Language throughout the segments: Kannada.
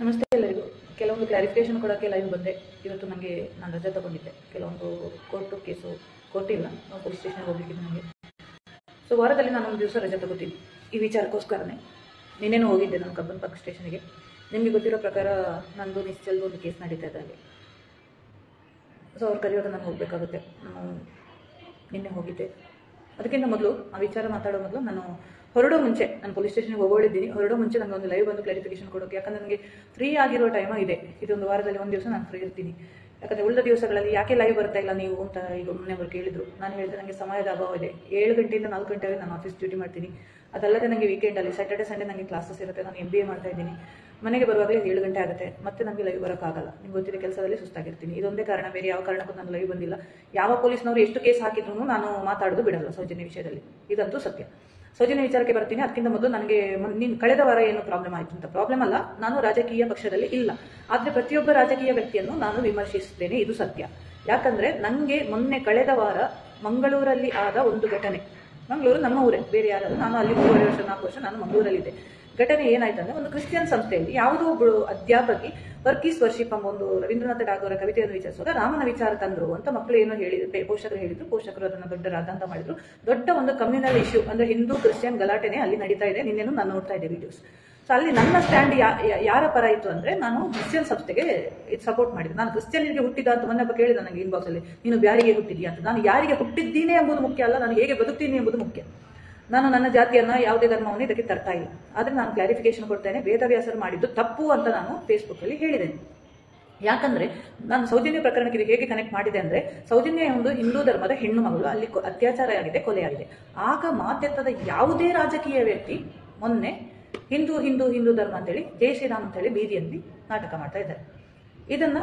ನಮಸ್ತೆ ಎಲ್ಲರಿಗೂ. ಕೆಲವೊಂದು ಕ್ಲಾರಿಫಿಕೇಶನ್ ಕೊಡೋಕ್ಕೆ ಲೈವ್ ಬಂದೆ. ಇವತ್ತು ನನಗೆ ನಾನು ರಜೆ ತಗೊಂಡಿದ್ದೆ. ಕೆಲವೊಂದು ಕೋರ್ಟ್ ಇಲ್ಲ, ಪೊಲೀಸ್ ಸ್ಟೇಷನ್ಗೆ ಹೋಗ್ಲಿಕ್ಕಿದೆ ನನಗೆ. ಸೊ ವಾರದಲ್ಲಿ ನಾನು ಒಂದು ದಿವಸ ರಜೆ ತಗೋತೀನಿ ಈ ವಿಚಾರಕ್ಕೋಸ್ಕರನೇ. ನಿನ್ನೇನು ಹೋಗಿದ್ದೆ ನಾನು ಕಬ್ಬನ್ ಪಾರ್ಕ್ ಸ್ಟೇಷನ್ಗೆ. ನಿಮಗೆ ಗೊತ್ತಿರೋ ಪ್ರಕಾರ ನಂದು ನಿಶ್ಚಲ್ದು ಒಂದು ಕೇಸ್ ನಡೀತಾ ಇದೆ ಅಲ್ಲಿ. ಸೊ ಅವ್ರು ಕರೆಯೋದು ನಾನು ಹೋಗಬೇಕಾಗುತ್ತೆ. ನಾನು ನಿನ್ನೆ ಹೋಗಿದ್ದೆ. ಅದಕ್ಕಿಂತ ಮೊದಲು ಆ ವಿಚಾರ ಮಾತಾಡೋ ಮೊದಲು ನಾನು ಹೊರಡೋ ಮುಂಚೆ ನಾನು ಪೊಲೀಸ್ ಸ್ಟೇಷನ್ಗೆ ಹೋಗೋಳಿದ್ದೀನಿ. ಹೊರಡೋ ಮುಂಚೆ ನನಗೆ ಒಂದು ಲೈವ್ ಬಂದು ಕ್ಲಾರಿಫಿಕೇಶನ್ ಕೊಡೋಕೆ. ಯಾಕಂದರೆ ನನಗೆ ಫ್ರೀ ಆಗಿರೋ ಟೈಮ್ ಇದೆ. ಇದೊಂದು ವಾರದಲ್ಲಿ ಒಂದು ದಿವಸ ನಾನು ಫ್ರೀ ಇರ್ತೀನಿ. ಯಾಕಂದರೆ ಉಳಿದ ದಿವಸಗಳಲ್ಲಿ ಯಾಕೆ ಲೈವ್ ಬರ್ತಾ ಇಲ್ಲ ನೀವು ಅಂತ ಈಗ ಮೊನ್ನೆಯವರು ಕೇಳಿದ್ರು. ನಾನು ಹೇಳಿದೆ ನನಗೆ ಸಮಯದ ಅಭಾವ ಇದೆ. 7 ಗಂಟೆಯಿಂದ 4 ಗಂಟೆವರೆಗೆ ನಾನು ಆಫೀಸ್ ಡ್ಯೂಟಿ ಮಾಡ್ತೀನಿ. ಅದಲ್ಲದೆ ನನಗೆ ವೀಕೆಂಡಲ್ಲಿ ಸ್ಯಾಟರ್ಡೆ ಸಂಡೇ ನನಗೆ ಕ್ಲಾಸಸ್ ಇರುತ್ತೆ. ನಾನು MBA ಮಾಡ್ತಾ ಇದ್ದೀನಿ. ಮನೆಗೆ ಬರುವಾಗಲೇ 7 ಗಂಟೆ ಆಗುತ್ತೆ. ಮತ್ತೆ ನನಗೆ ಲೈವ್ ಬರೋಕ್ಕಾಗಲ್ಲ. ನಿಮ್ಗೆ ಗೊತ್ತಿದೆ, ಕೆಲಸದಲ್ಲಿ ಸುಸ್ತಾಗಿರ್ತೀನಿ. ಇದೊಂದೇ ಕಾರಣ, ಬೇರೆ ಯಾವ ಕಾರಣಕ್ಕೂ ನಾನು ಲೈವ್ ಬಂದಿಲ್ಲ. ಯಾವ ಪೊಲೀಸ್ನವರು ಎಷ್ಟು ಕೇಸ್ ಹಾಕಿದ್ರು ನಾನು ಮಾತಾಡೋದು ಬಿಡಲ್ಲ ಸೌಜನ್ಯ ವಿಷಯದಲ್ಲಿ. ಇದಂತೂ ಸತ್ಯ. ಸೌಜನ್ಯ ವಿಚಾರಕ್ಕೆ ಬರ್ತೀನಿ. ಅದಕ್ಕಿಂತ ಮೊದಲು ನನಗೆ ಕಳೆದ ವಾರ ಏನು ಪ್ರಾಬ್ಲಮ್ ಆಯಿತು ಅಂತ. ಪ್ರಾಬ್ಲಮ್ ಅಲ್ಲ, ನಾನು ರಾಜಕೀಯ ಪಕ್ಷದಲ್ಲಿ ಇಲ್ಲ. ಆದರೆ ಪ್ರತಿಯೊಬ್ಬ ರಾಜಕೀಯ ವ್ಯಕ್ತಿಯನ್ನು ನಾನು ವಿಮರ್ಶಿಸುತ್ತೇನೆ, ಇದು ಸತ್ಯ. ಯಾಕಂದರೆ ನನಗೆ ಮೊನ್ನೆ ಕಳೆದ ವಾರ ಮಂಗಳೂರಲ್ಲಿ ಆದ ಒಂದು ಘಟನೆ. ಮಂಗಳೂರು ನಮ್ಮ ಊರೇ, ಬೇರೆ ಯಾರಲ್ಲ. ನಾನು ಅಲ್ಲಿ 3 ವರ್ಷ 4 ವರ್ಷ ನಾನು ಮಂಗಳೂರಲ್ಲಿದ್ದೆ. ಘಟನೆ ಏನಾಯ್ತಂದ್ರೆ, ಒಂದು ಕ್ರಿಶ್ಚಿಯನ್ ಸಂಸ್ಥೆಯಲ್ಲಿ ಯಾವುದೋ ಒಬ್ಬಳು ಅಧ್ಯಾಪಕಿ ವರ್ಕೀಸ್ ವರ್ಷಿಪ್ ಎಂಬ ಒಂದು ರವೀಂದ್ರನಾಥ ಟಾಗೋರ ಕವಿತೆಯನ್ನು ವಿಚಾರಿಸುವಾಗ ರಾಮನ ವಿಚಾರ ತಂದ್ರು ಅಂತ ಮಕ್ಕಳು ಏನೋ ಹೇಳಿದ್ರು. ಪೋಷಕರು ಹೇಳಿದ್ರು. ಪೋಷಕರು ಅದನ್ನು ದೊಡ್ಡ ರಾದಂತ ಮಾಡಿದ್ರು. ದೊಡ್ಡ ಒಂದು ಕಮ್ಯುನಲ್ ಇಶ್ಯೂ, ಅಂದ್ರೆ ಹಿಂದೂ ಕ್ರಿಶ್ಚಿಯನ್ ಗಲಾಟೆನೆ ಅಲ್ಲಿ ನಡೀತಾ ಇದೆ. ನಿನ್ನೇನು ನಾನು ನೋಡ್ತಾ ಇದ್ದೆ ವಿಡಿಯೋಸ್. ಸೊ ಅಲ್ಲಿ ನನ್ನ ಸ್ಟ್ಯಾಂಡ್ ಯಾರ ಪರ ಇತ್ತು ಅಂದ್ರೆ, ನಾನು ಕ್ರಿಶ್ಚಿಯನ್ ಸಂಸ್ಥೆಗೆ ಇದು ಸಪೋರ್ಟ್ ಮಾಡಿದೆ. ನಾನು ಕ್ರಿಶ್ಚಿಯನ್ಗೆ ಹುಟ್ಟಿದ ಅಂತ ಮೊನ್ನೆ ಒಬ್ಬ ಕೇಳಿದ ನನಗೆ ಇನ್ಬಾಕ್ಸ್ ಅಲ್ಲಿ, ನೀನು ಯಾರಿಗೆ ಹುಟ್ಟಿದೀಯಾ ಅಂತ. ನಾನು ಯಾರಿಗೆ ಹುಟ್ಟಿದ್ದೀನಿ ಎಂಬುದು ಮುಖ್ಯ ಅಲ್ಲ, ನಾನು ಹೇಗೆ ಬದುಕ್ತೀನಿ ಎಂಬುದು ಮುಖ್ಯ. ನಾನು ನನ್ನ ಜಾತಿಯನ್ನ, ಯಾವುದೇ ಧರ್ಮವನ್ನು ಇದಕ್ಕೆ ತರ್ತಾ ಇಲ್ಲ. ಆದರೆ ನಾನು ಕ್ಲಾರಿಫಿಕೇಶನ್ ಕೊಡ್ತೇನೆ. ವೇದವ್ಯಾಸರು ಮಾಡಿದ್ದು ತಪ್ಪು ಅಂತ ನಾನು ಫೇಸ್ಬುಕ್ಕಲ್ಲಿ ಹೇಳಿದ್ದೇನೆ. ಯಾಕಂದ್ರೆ ನಾನು ಸೌಜನ್ಯ ಪ್ರಕರಣಕ್ಕೆ ಇದು ಹೇಗೆ ಕನೆಕ್ಟ್ ಮಾಡಿದೆ ಅಂದ್ರೆ, ಸೌಜನ್ಯ ಒಂದು ಹಿಂದೂ ಧರ್ಮದ ಹೆಣ್ಣು ಮಗಳು, ಅಲ್ಲಿ ಅತ್ಯಾಚಾರ ಆಗಿದೆ, ಕೊಲೆಯಾಗಿದೆ. ಆಗ ಮಾತೆತ್ತದ ಯಾವುದೇ ರಾಜಕೀಯ ವ್ಯಕ್ತಿ ಮೊನ್ನೆ ಹಿಂದೂ ಧರ್ಮ ಅಂತೇಳಿ, ಜೈ ಶ್ರೀರಾಮ್ ಅಂತೇಳಿ ಬೀದಿಯಲ್ಲಿ ನಾಟಕ ಮಾಡ್ತಾ ಇದ್ದಾರೆ. ಇದನ್ನ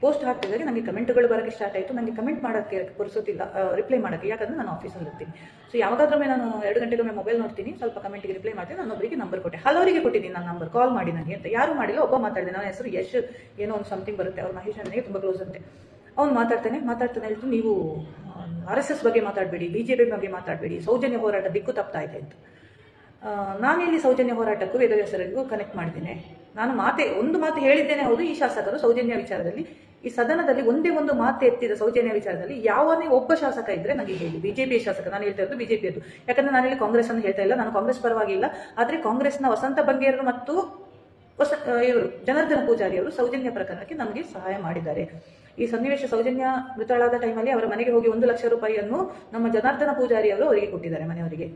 ಪೋಸ್ಟ್ ಹಾಕ್ತಿದ್ದಾರೆ. ನನಗೆ ಕಮೆಂಟ್ಗಳು ಬರೋಕ್ಕೆ ಸ್ಟಾರ್ಟ್ ಆಯಿತು. ನನಗೆ ಕಮೆಂಟ್ ಮಾಡೋಕ್ಕೆ ಪುರ್ಸೊತ್ತಿಲ್ಲ, ರಿಪ್ಲೈ ಮಾಡೋಕ್ಕೆ. ಯಾಕಂದ್ರೆ ನಾನು ಆಫೀಸಲ್ಲಿ ಇರ್ತೀನಿ. ಸೊ ಯಾವಾಗಾದ್ರೂ ನಾನು 2 ಗಂಟೆಗೊಮ್ಮೆ ಮೊಬೈಲ್ ನೋಡ್ತೀನಿ, ಸ್ವಲ್ಪ ಕಮೆಂಟ್ಗೆ ರಿಪ್ಲೈ ಮಾಡ್ತೀನಿ. ನಾನು ಒಬ್ಬರಿಗೆ ನಂಬರ್ ಕೊಟ್ಟೆ, ಹಲವರಿಗೆ ಕೊಟ್ಟಿದ್ದೀನಿ ನಾನು ನಂಬರ್, ಕಾಲ್ ಮಾಡಿ ನನಗೆ ಅಂತ. ಯಾರು ಮಾಡಿಲ್ಲ, ಒಬ್ಬ ಮಾತಾಡಿದೆ. ನನ್ನ ಹೆಸರು ಯಶ್ ಏನೋ ಒಂದು ಸಮಥಿಂಗ್ ಬರುತ್ತೆ. ಅವ್ರು ಮಹೇಶ್ ನನಗೆ ತುಂಬ ಕ್ಲೋಸ್ ಅಂತೆ. ಅವ್ನು ಮಾತಾಡ್ತಾನೆ ಹೇಳ್ತು, ನೀವು RSS ಬಗ್ಗೆ ಮಾತಾಡಬೇಡಿ, BJP ಬಗ್ಗೆ ಮಾತಾಡಬೇಡಿ, ಸೌಜನ್ಯ ಹೋರಾಟ ದಿಕ್ಕು ತಪ್ತಾ ಇದೆ ಅಂತ. ನಾನಿಲ್ಲಿ ಸೌಜನ್ಯ ಹೋರಾಟಕ್ಕೂ ವೇದವ್ಯಾಸರಿಗೂ ಕನೆಕ್ಟ್ ಮಾಡಿದ್ದೇನೆ. ನಾನು ಒಂದು ಮಾತು ಹೇಳಿದ್ದೇನೆ. ಹೌದು, ಈ ಶಾಸಕರು ಸೌಜನ್ಯ ವಿಚಾರದಲ್ಲಿ, ಈ ಸದನದಲ್ಲಿ ಒಂದೇ ಒಂದು ಮಾತು ಎತ್ತಿದ ಸೌಜನ್ಯ ವಿಚಾರದಲ್ಲಿ ಯಾವನೇ ಒಬ್ಬ ಶಾಸಕ ಇದ್ರೆ ನನಗೆ ಹೇಳಿ. BJP ಶಾಸಕ, ನಾನು ಹೇಳ್ತಾ ಇರೋದು BJP ಅದು. ಯಾಕಂದ್ರೆ ನಾನು ಇಲ್ಲಿ ಕಾಂಗ್ರೆಸ್ ಅನ್ನು ಹೇಳ್ತಾ ಇಲ್ಲ, ನಾನು ಕಾಂಗ್ರೆಸ್ ಪರವಾಗಿಲ್ಲ. ಆದ್ರೆ ಕಾಂಗ್ರೆಸ್ನ ವಸಂತ ಬಂಗೇರರು ಮತ್ತು ಇವರು ಜನಾರ್ದನ ಪೂಜಾರಿ ಅವರು ಸೌಜನ್ಯ ಪ್ರಕರಣಕ್ಕೆ ನಮಗೆ ಸಹಾಯ ಮಾಡಿದ್ದಾರೆ. ಈ ಸನ್ನಿವೇಶ, ಸೌಜನ್ಯ ಮೃತಳಾದ ಟೈಮಲ್ಲಿ ಅವರ ಮನೆಗೆ ಹೋಗಿ 1 ಲಕ್ಷ ರೂಪಾಯಿಯನ್ನು ನಮ್ಮ ಜನಾರ್ದನ ಪೂಜಾರಿ ಅವರು ಅವರಿಗೆ ಕೊಟ್ಟಿದ್ದಾರೆ. ಮನೆಯವರಿಗೆ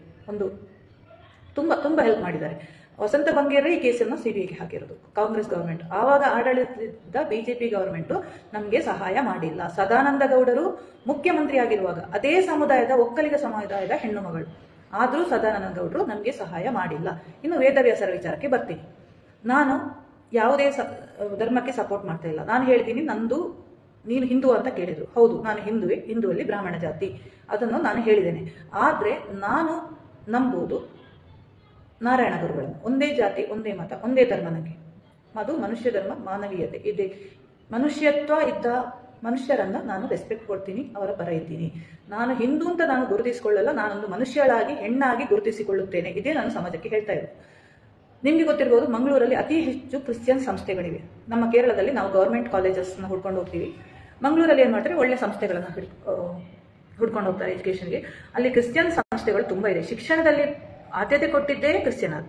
ತುಂಬಾ ಹೆಲ್ಪ್ ಮಾಡಿದ್ದಾರೆ. ವಸಂತ ಬಂಗೇರ ಈ ಕೇಸನ್ನು CBIಗೆ ಹಾಕಿರೋದು ಕಾಂಗ್ರೆಸ್ ಗವರ್ಮೆಂಟ್. ಆವಾಗ ಆಡಳಿತದ BJP ಗವರ್ಮೆಂಟ್ ನಮಗೆ ಸಹಾಯ ಮಾಡಿಲ್ಲ. ಸದಾನಂದ ಗೌಡರು ಮುಖ್ಯಮಂತ್ರಿ ಆಗಿರುವಾಗ ಅದೇ ಸಮುದಾಯದ, ಒಕ್ಕಲಿಗ ಸಮುದಾಯದ ಹೆಣ್ಣು ಮಗಳು. ಆದರೂ ಸದಾನಂದ ಗೌಡರು ನಮಗೆ ಸಹಾಯ ಮಾಡಿಲ್ಲ. ಇನ್ನು ವೇದವ್ಯಾಸರ ವಿಚಾರಕ್ಕೆ ಬರ್ತೀನಿ. ನಾನು ಯಾವುದೇ ಧರ್ಮಕ್ಕೆ ಸಪೋರ್ಟ್ ಮಾಡ್ತಾ ಇಲ್ಲ. ನಾನು ಹೇಳ್ತೀನಿ, ನೀನು ಹಿಂದೂ ಅಂತ ಕೇಳಿದ್ರು. ಹೌದು, ನಾನು ಹಿಂದುವಲ್ಲಿ ಬ್ರಾಹ್ಮಣ ಜಾತಿ, ಅದನ್ನು ನಾನು ಹೇಳಿದ್ದೇನೆ. ಆದರೆ ನಾನು ನಂಬುವುದು ನಾರಾಯಣ ಗುರುಗಳನ್ನು. ಒಂದೇ ಜಾತಿ, ಒಂದೇ ಮತ, ಒಂದೇ ಧರ್ಮ. ನನಗೆ ಅದು ಮನುಷ್ಯ ಧರ್ಮ, ಮಾನವೀಯತೆ ಇದೆ. ಮನುಷ್ಯತ್ವ ಇದ್ದ ಮನುಷ್ಯರನ್ನ ನಾನು ರೆಸ್ಪೆಕ್ಟ್ ಕೊಡ್ತೀನಿ, ಅವರ ಪರ ಇದ್ದೀನಿ. ನಾನು ಹಿಂದೂ ಅಂತ ನಾನು ಗುರುತಿಸಿಕೊಳ್ಳಲ್ಲ, ನಾನೊಂದು ಮನುಷ್ಯಳಾಗಿ, ಹೆಣ್ಣಾಗಿ ಗುರುತಿಸಿಕೊಳ್ಳುತ್ತೇನೆ. ಇದೇ ನಾನು ಸಮಾಜಕ್ಕೆ ಹೇಳ್ತಾ ಇರೋದು. ನಿಮಗೆ ಗೊತ್ತಿರ್ಬೋದು, ಮಂಗಳೂರಲ್ಲಿ ಅತಿ ಹೆಚ್ಚು ಕ್ರಿಶ್ಚಿಯನ್ ಸಂಸ್ಥೆಗಳಿವೆ. ನಮ್ಮ ಕೇರಳದಲ್ಲಿ ನಾವು ಗೌರ್ಮೆಂಟ್ ಕಾಲೇಜಸ್ನ ಹುಡ್ಕೊಂಡು ಹೋಗ್ತೀವಿ. ಮಂಗಳೂರಲ್ಲಿ ಏನು ಮಾಡ್ತಾರೆ, ಒಳ್ಳೆ ಸಂಸ್ಥೆಗಳನ್ನು ಹುಡ್ಕೊಂಡು ಹೋಗ್ತಾರೆ ಎಜುಕೇಷನ್ಗೆ. ಅಲ್ಲಿ ಕ್ರಿಶ್ಚಿಯನ್ ಸಂಸ್ಥೆಗಳು ತುಂಬ ಇದೆ. ಶಿಕ್ಷಣದಲ್ಲಿ ಆದ್ಯತೆ ಕೊಟ್ಟಿದ್ದೇ ಕ್ರಿಶ್ಚಿಯನ್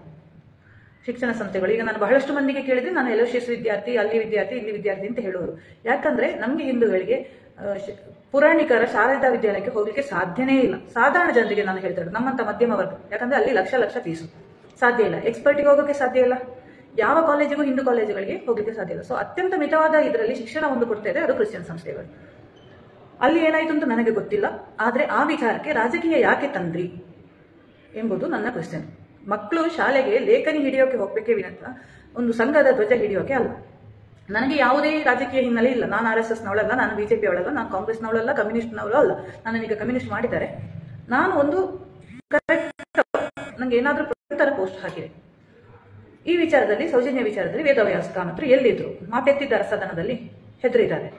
ಶಿಕ್ಷಣ ಸಂಸ್ಥೆಗಳು. ಈಗ ನಾನು ಬಹಳಷ್ಟು ಮಂದಿಗೆ ಕೇಳಿದ್ರೆ, ನಾನು LOCS ವಿದ್ಯಾರ್ಥಿ, ಅಲ್ಲಿ ವಿದ್ಯಾರ್ಥಿ, ಇಲ್ಲಿ ವಿದ್ಯಾರ್ಥಿ ಅಂತ ಹೇಳುವರು. ಯಾಕಂದ್ರೆ ನಮಗೆ ಹಿಂದೂಗಳಿಗೆ ಪುರಾಣಿಕರ ಶಾರದಾ ವಿದ್ಯಾಲಯಕ್ಕೆ ಹೋಗ್ಲಿಕ್ಕೆ ಸಾಧ್ಯನೇ ಇಲ್ಲ. ಸಾಧಾರಣ ಜನರಿಗೆ ನಾನು ಹೇಳ್ತಾ ಇರೋದು, ನಮ್ಮಂತ ಮಧ್ಯಮ ವರ್ಗ. ಯಾಕಂದ್ರೆ ಅಲ್ಲಿ ಲಕ್ಷ ಫೀಸು, ಸಾಧ್ಯ ಇಲ್ಲ. ಎಕ್ಸ್ಪರ್ಟಿಗೆ ಹೋಗೋಕೆ ಸಾಧ್ಯ ಇಲ್ಲ. ಯಾವ ಕಾಲೇಜಿಗೂ, ಹಿಂದೂ ಕಾಲೇಜುಗಳಿಗೆ ಹೋಗ್ಲಿಕ್ಕೆ ಸಾಧ್ಯ ಇಲ್ಲ. ಸೊ ಅತ್ಯಂತ ಮಿತವಾದ ಇದರಲ್ಲಿ ಶಿಕ್ಷಣ ಒಂದು ಕೊಡ್ತಾ ಇದೆ, ಅದು ಕ್ರಿಶ್ಚಿಯನ್ ಸಂಸ್ಥೆಗಳು. ಅಲ್ಲಿ ಏನಾಯ್ತು ಅಂತ ನನಗೆ ಗೊತ್ತಿಲ್ಲ. ಆದ್ರೆ ಆ ವಿಚಾರಕ್ಕೆ ರಾಜಕೀಯ ಯಾಕೆ ತಂದ್ರಿ ಎಂಬುದು ನನ್ನ ಕ್ವೆಶ್ಚನ್. ಮಕ್ಕಳು ಶಾಲೆಗೆ ಲೇಖನಿ ಹಿಡಿಯೋಕೆ ಹೋಗ್ಬೇಕೇ ವಿನಂತ ಒಂದು ಸಂಘದ ಧ್ವಜ ಹಿಡಿಯೋಕೆ ಅಲ್ಲ. ನನಗೆ ಯಾವುದೇ ರಾಜಕೀಯ ಹಿನ್ನೆಲೆ ಇಲ್ಲ. ನಾನು RSSನವಳಲ್ಲ, ನಾನು BJP ಅವಳಲ್ಲ, ನಾನು ಕಾಂಗ್ರೆಸ್ನವಳಲ್ಲ, ಕಮ್ಯುನಿಸ್ಟ್ನವಳು ಅಲ್ಲ. ನನ್ನೀಗ ಕಮ್ಯುನಿಸ್ಟ್ ಮಾಡಿದ್ದಾರೆ. ನಾನು ಒಂದು ನಂಗೆ ಏನಾದರೂ ಪ್ರಕಾರ ಪೋಸ್ಟ್ ಹಾಕಿದೆ. ಈ ವಿಚಾರದಲ್ಲಿ, ಸೌಜನ್ಯ ವಿಚಾರದಲ್ಲಿ ವೇದವ್ಯಾಸ ಕಾಮತ್ರು ಎಲ್ಲಿದ್ರು, ಮಾತೆತ್ತಿದ್ದಾರೆ ಸದನದಲ್ಲಿ, ಹೆದರಿದ್ದಾರೆ.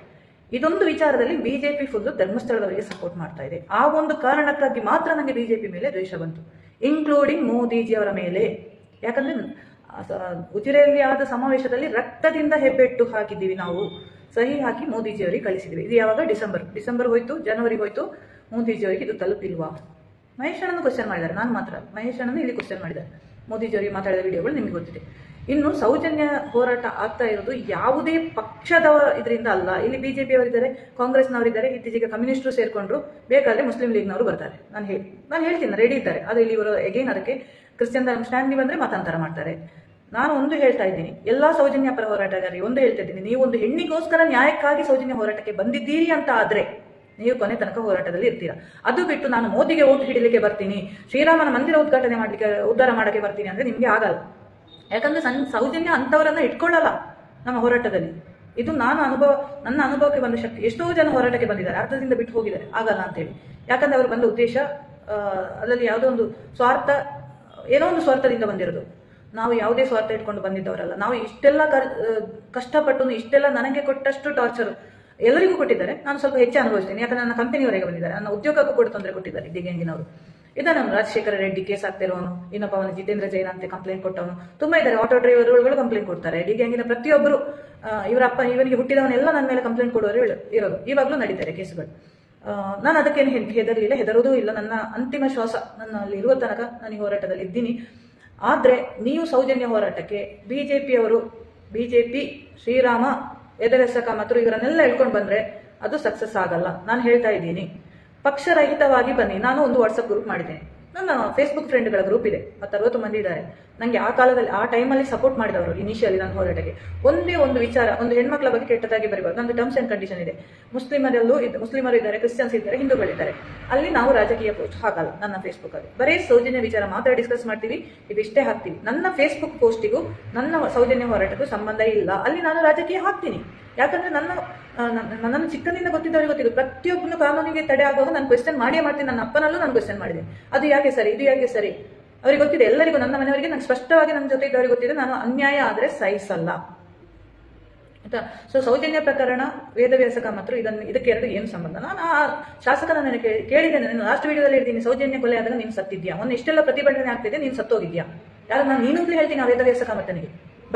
ಇದೊಂದು ವಿಚಾರದಲ್ಲಿ BJP ಫುಲ್ ಧರ್ಮಸ್ಥಳದವರಿಗೆ ಸಪೋರ್ಟ್ ಮಾಡ್ತಾ ಇದೆ. ಆ ಒಂದು ಕಾರಣಕ್ಕಾಗಿ ಮಾತ್ರ ನನಗೆ BJP ಮೇಲೆ ದ್ವೇಷ ಬಂತು, ಇನ್ಕ್ಲೂಡಿಂಗ್ ಮೋದಿಜಿ ಅವರ ಮೇಲೆ. ಯಾಕಂದ್ರೆ ಉಜಿರೆಯಲ್ಲಿ ಆದ ಸಮಾವೇಶದಲ್ಲಿ ರಕ್ತದಿಂದ ಹೆಬ್ಬೆಟ್ಟು ಹಾಕಿದ್ದೀವಿ ನಾವು, ಸಹಿ ಹಾಕಿ ಮೋದಿಜಿಯವರಿಗೆ ಕಳಿಸಿದ್ವಿ. ಇದು ಯಾವಾಗ? ಡಿಸೆಂಬರ್ ಹೋಯ್ತು, ಜನವರಿ ಹೋಯ್ತು, ಮೋದಿಜಿಯವರಿಗೆ ಇದು ತಲುಪಿಲ್ವಾ? ಮಹೇಶ್ ಅಣ್ಣನ ಕ್ವಶನ್ ಮಾಡಿದ್ದಾರೆ, ನಾನು ಮಾತ್ರ. ಮಹೇಶ್ ಅಣ್ಣನ ಇಲ್ಲಿ ಕ್ವಶನ್ ಮಾಡಿದ್ದಾರೆ. ಮೋದಿಜಿಯವರಿಗೆ ಮಾತಾಡಿದ ವಿಡಿಯೋಗಳು ನಿಮಗೆ ಗೊತ್ತಿದೆ. ಇನ್ನು ಸೌಜನ್ಯ ಹೋರಾಟ ಆಗ್ತಾ ಇರೋದು ಯಾವುದೇ ಪಕ್ಷದ ಇದರಿಂದ ಅಲ್ಲ. ಇಲ್ಲಿ ಬಿಜೆಪಿ ಅವರಿದ್ದಾರೆ, ಕಾಂಗ್ರೆಸ್ನವರಿದ್ದಾರೆ, ಇತ್ತೀಚೆಗೆ ಕಮ್ಯುನಿಸ್ಟರು ಸೇರ್ಕೊಂಡ್ರು, ಬೇಕಾದ್ರೆ ಮುಸ್ಲಿಂ ಲೀಗ್ನವರು ಬರ್ತಾರೆ. ನಾನು ಹೇಳ್ತೀನಿ, ರೆಡಿ ಇದ್ದಾರೆ. ಆದರೆ ಇಲ್ಲಿ ಇವರು ಎಗೇನ್ ಅದಕ್ಕೆ ಕ್ರಿಶ್ಚಿಯನ್ ಧರ್ಮ ಸ್ಟ್ಯಾಂಡ್ ನೀವು ಬಂದ್ರೆ ಮತಾಂತರ ಮಾಡ್ತಾರೆ. ನಾನು ಒಂದು ಹೇಳ್ತಾ ಇದ್ದೀನಿ, ಎಲ್ಲಾ ಸೌಜನ್ಯ ಪರ ಹೋರಾಟಗಾರರಿಗೆ ಒಂದು ಹೇಳ್ತಾ ಇದ್ದೀನಿ, ನೀವು ಒಂದು ಹೆಣ್ಣಿಗೋಸ್ಕರ ನ್ಯಾಯಕ್ಕಾಗಿ ಸೌಜನ್ಯ ಹೋರಾಟಕ್ಕೆ ಬಂದಿದ್ದೀರಿ ಅಂತ ಆದ್ರೆ ನೀವು ಕೊನೆ ತನಕ ಹೋರಾಟದಲ್ಲಿ ಇರ್ತೀರಾ. ಅದು ಬಿಟ್ಟು ನಾನು ಮೋದಿಗೆ ಓಟ್ ಹಿಡಿಲಿಕ್ಕೆ ಬರ್ತೀನಿ, ಶ್ರೀರಾಮನ ಮಂದಿರ ಉದ್ಘಾಟನೆ ಮಾಡ್ಲಿಕ್ಕೆ, ಉದ್ಧಾರ ಮಾಡಕ್ಕೆ ಬರ್ತೀನಿ ಅಂದ್ರೆ ನಿಮ್ಗೆ ಆಗಲ್ಲ. ಯಾಕಂದ್ರೆ ಸೌಜನ್ಯ ಅಂತವರನ್ನ ಇಟ್ಕೊಳ್ಳಲ್ಲ ನಮ್ಮ ಹೋರಾಟದಲ್ಲಿ. ಇದು ನನ್ನ ಅನುಭವಕ್ಕೆ ಬಂದ ಶಕ್ತಿ. ಎಷ್ಟೋ ಜನ ಹೋರಾಟಕ್ಕೆ ಬಂದಿದ್ದಾರೆ, ಅರ್ಥದಿಂದ ಬಿಟ್ಟು ಹೋಗಿದ್ದಾರೆ, ಆಗಲ್ಲ ಅಂತ ಹೇಳಿ. ಯಾಕಂದ್ರೆ ಅವರು ಬಂದ ಉದ್ದೇಶ ಅದರಲ್ಲಿ ಯಾವುದೋ ಒಂದು ಸ್ವಾರ್ಥ, ಏನೋ ಒಂದು ಸ್ವಾರ್ಥದಿಂದ ಬಂದಿರೋದು. ನಾವು ಯಾವುದೇ ಸ್ವಾರ್ಥ ಇಟ್ಕೊಂಡು ಬಂದಿದ್ದವರಲ್ಲ. ನಾವು ಇಷ್ಟೆಲ್ಲ ಕಷ್ಟಪಟ್ಟು, ಇಷ್ಟೆಲ್ಲ ನನಗೆ ಕೊಟ್ಟಷ್ಟು ಟಾರ್ಚರ್ ಎಲ್ಲರಿಗೂ ಕೊಟ್ಟಿದ್ದಾರೆ. ನಾನು ಸ್ವಲ್ಪ ಹೆಚ್ಚು ಅನುಭವಿಸ್ತೀನಿ, ಯಾಕಂದ್ರೆ ನನ್ನ ಕಂಪನಿಯವರೆಗೆ ಬಂದಿದ್ದಾರೆ, ನನ್ನ ಉದ್ಯೋಗಕ್ಕೂ ಕೂಡ ತೊಂದರೆ ಕೊಟ್ಟಿದ್ದಾರೆ ಡಿಗ್ಯಾಂಗಿನವರು. ಇದನ್ನ ನಮ್ಮ ರಾಜಶೇಖರ ರೆಡ್ಡಿ ಕೇಸ್ ಆಗ್ತಿರೋನು, ಇನ್ನೊಬ್ಬ ಅವನು ಜಿತೇಂದ್ರ ಜೈನ್ ಅಂತ ಕಂಪ್ಲೇಂಟ್ ಕೊಟ್ಟವನು ತುಂಬಾ ಇದ್ದಾರೆ. ಆಟೋ ಡ್ರೈವರ್ಗಳು ಕಂಪ್ಲೇಂಟ್ ಕೊಡ್ತಾರೆ. ಡಿಗ್ಯಾಂಗಿನ ಪ್ರತಿಯೊಬ್ಬರು ಇವರಪ್ಪ ಇವನಿಗೆ ಹುಟ್ಟಿದವನ್ನೆಲ್ಲ ನನ್ನ ಮೇಲೆ ಕಂಪ್ಲೇಂಟ್ ಕೊಡೋರು ಇರೋದು. ಇವಾಗಲೂ ನಡೀತಾರೆ ಕೇಸುಗಳು. ನಾನು ಅದಕ್ಕೇನು ಹೆದರಲಿಲ್ಲ, ಹೆದರೋದೂ ಇಲ್ಲ. ನನ್ನ ಅಂತಿಮ ಶ್ವಾಸ ನನ್ನಲ್ಲಿ ಇರುವ ತನಕ ನಾನು ಈ ಹೋರಾಟದಲ್ಲಿ ಇದ್ದೀನಿ. ಆದ್ರೆ ನೀವು ಸೌಜನ್ಯ ಹೋರಾಟಕ್ಕೆ ಬಿಜೆಪಿ ಶ್ರೀರಾಮ ಎದರೆಸಕ ಮತ್ತು ಇವರನ್ನೆಲ್ಲ ಹೇಳ್ಕೊಂಡು ಬಂದ್ರೆ ಅದು ಸಕ್ಸಸ್ ಆಗಲ್ಲ. ನಾನು ಹೇಳ್ತಾ ಇದ್ದೀನಿ, ಪಕ್ಷರಹಿತವಾಗಿ ಬನ್ನಿ. ನಾನು ಒಂದು ವಾಟ್ಸಪ್ ಗ್ರೂಪ್ ಮಾಡಿದ್ದೇನೆ, ನನ್ನ ಫೇಸ್ಬುಕ್ ಫ್ರೆಂಡ್ಗಳ ಗ್ರೂಪ್ ಇದೆ, 60 ಮಂದಿ ಇದ್ದಾರೆ. ನನಗೆ ಆ ಟೈಮಲ್ಲಿ ಸಪೋರ್ಟ್ ಮಾಡಿದವರು ಇನಿಷಿಯಲಿ ನನ್ನ ಹೋರಾಟಕ್ಕೆ. ಒಂದೇ ಒಂದು ವಿಚಾರ, ಒಂದು ಹೆಣ್ಮಕ್ಳ ಬಗ್ಗೆ ಕೆಟ್ಟದಾಗಿ ಬರೀಬಾರ್ದು. ನಂದು ಟರ್ಮ್ಸ್ ಅಂಡ್ ಕಂಡೀಷನ್ ಇದೆ. ಮುಸ್ಲಿಮರು ಇದ್ದಾರೆ, ಕ್ರಿಶ್ಚಿಯನ್ಸ್ ಇದ್ದಾರೆ, ಹಿಂದೂಗಳಿದ್ದಾರೆ. ಅಲ್ಲಿ ನಾವು ರಾಜಕೀಯ ಪೋಸ್ಟ್ ಹಾಕಲ್ಲ. ನನ್ನ ಫೇಸ್ಬುಕ್ ಅಲ್ಲಿ ಬರೀ ಸೌಜನ್ಯ ವಿಚಾರ ಮಾತ್ರ ಡಿಸ್ಕಸ್ ಮಾಡ್ತೀವಿ, ಇದಿಷ್ಟೇ ಹಾಕ್ತೀವಿ. ನನ್ನ ಫೇಸ್ಬುಕ್ ಪೋಸ್ಟಿಗೂ ನನ್ನ ಸೌಜನ್ಯ ಹೋರಾಟಕ್ಕೂ ಸಂಬಂಧ ಇಲ್ಲ. ಅಲ್ಲಿ ನಾನು ರಾಜಕೀಯ ಹಾಕ್ತೀನಿ. ಯಾಕಂದ್ರೆ ನನ್ನನ್ನು ಚಿಕ್ಕದಿಂದ ಗೊತ್ತಿದ್ದವರಿಗೆ ಗೊತ್ತಿದ್ದು, ಪ್ರತಿಯೊಬ್ಬನು ಕಾನೂನಿಗೆ ತಡೆ ಆಗುವಾಗ ನಾನು ಕ್ವೆಶ್ಚನ್ ಮಾಡಿಯೇ ಮಾಡ್ತೀನಿ. ನನ್ನ ಅಪ್ಪನಲ್ಲೂ ನಾನು ಕ್ವೆಶ್ಚನ್ ಮಾಡಿದೆ, ಅದು ಯಾಕೆ ಸರಿ, ಇದು ಯಾಕೆ ಸರಿ, ಅವ್ರಿಗೆ ಗೊತ್ತಿದೆ. ಎಲ್ಲರಿಗೂ, ನನ್ನ ಮನೆಯವರಿಗೆ, ನಾನು ಸ್ಪಷ್ಟವಾಗಿ ನನ್ನ ಜೊತೆ ಇದ್ದವರಿಗೆ ಗೊತ್ತಿದೆ, ನಾನು ಅನ್ಯಾಯ ಆದ್ರೆ ಸಹಿಸಲ್ಲ ಆಯ್ತಾ. ಸೊ ಸೌಜನ್ಯ ಪ್ರಕರಣ, ವೇದವ್ಯಾಸಕ ಮತ್ತು ಇದಕ್ಕೆ ಎರಡು ಏನು ಸಂಬಂಧ? ನಾನು ಆ ಶಾಸಕನ ನನಗೆ ಕೇಳಿದ್ದೇನೆ, ನಾನು ಲಾಸ್ಟ್ ವಿಡಿಯೋದಲ್ಲಿ ಹೇಳ್ತೀನಿ, ಸೌಜನ್ಯ ಕೊಲೆ ಆದಾಗ ನೀನು ಸತ್ತಿದ್ಯಾ, ಮೊನ್ನೆ ಇಷ್ಟೆಲ್ಲ ಪ್ರತಿಭಟನೆ ಆಗ್ತಿದೆ, ನೀನು ಸತ್ತೋಗಿದ್ಯಾ? ಯಾರು? ನಾನು ನೀನು ಹೇಳ್ತೀನಿ ಆ ವೇದವ್ಯಾಸಕ ಮತ್ತನಿಗೆ,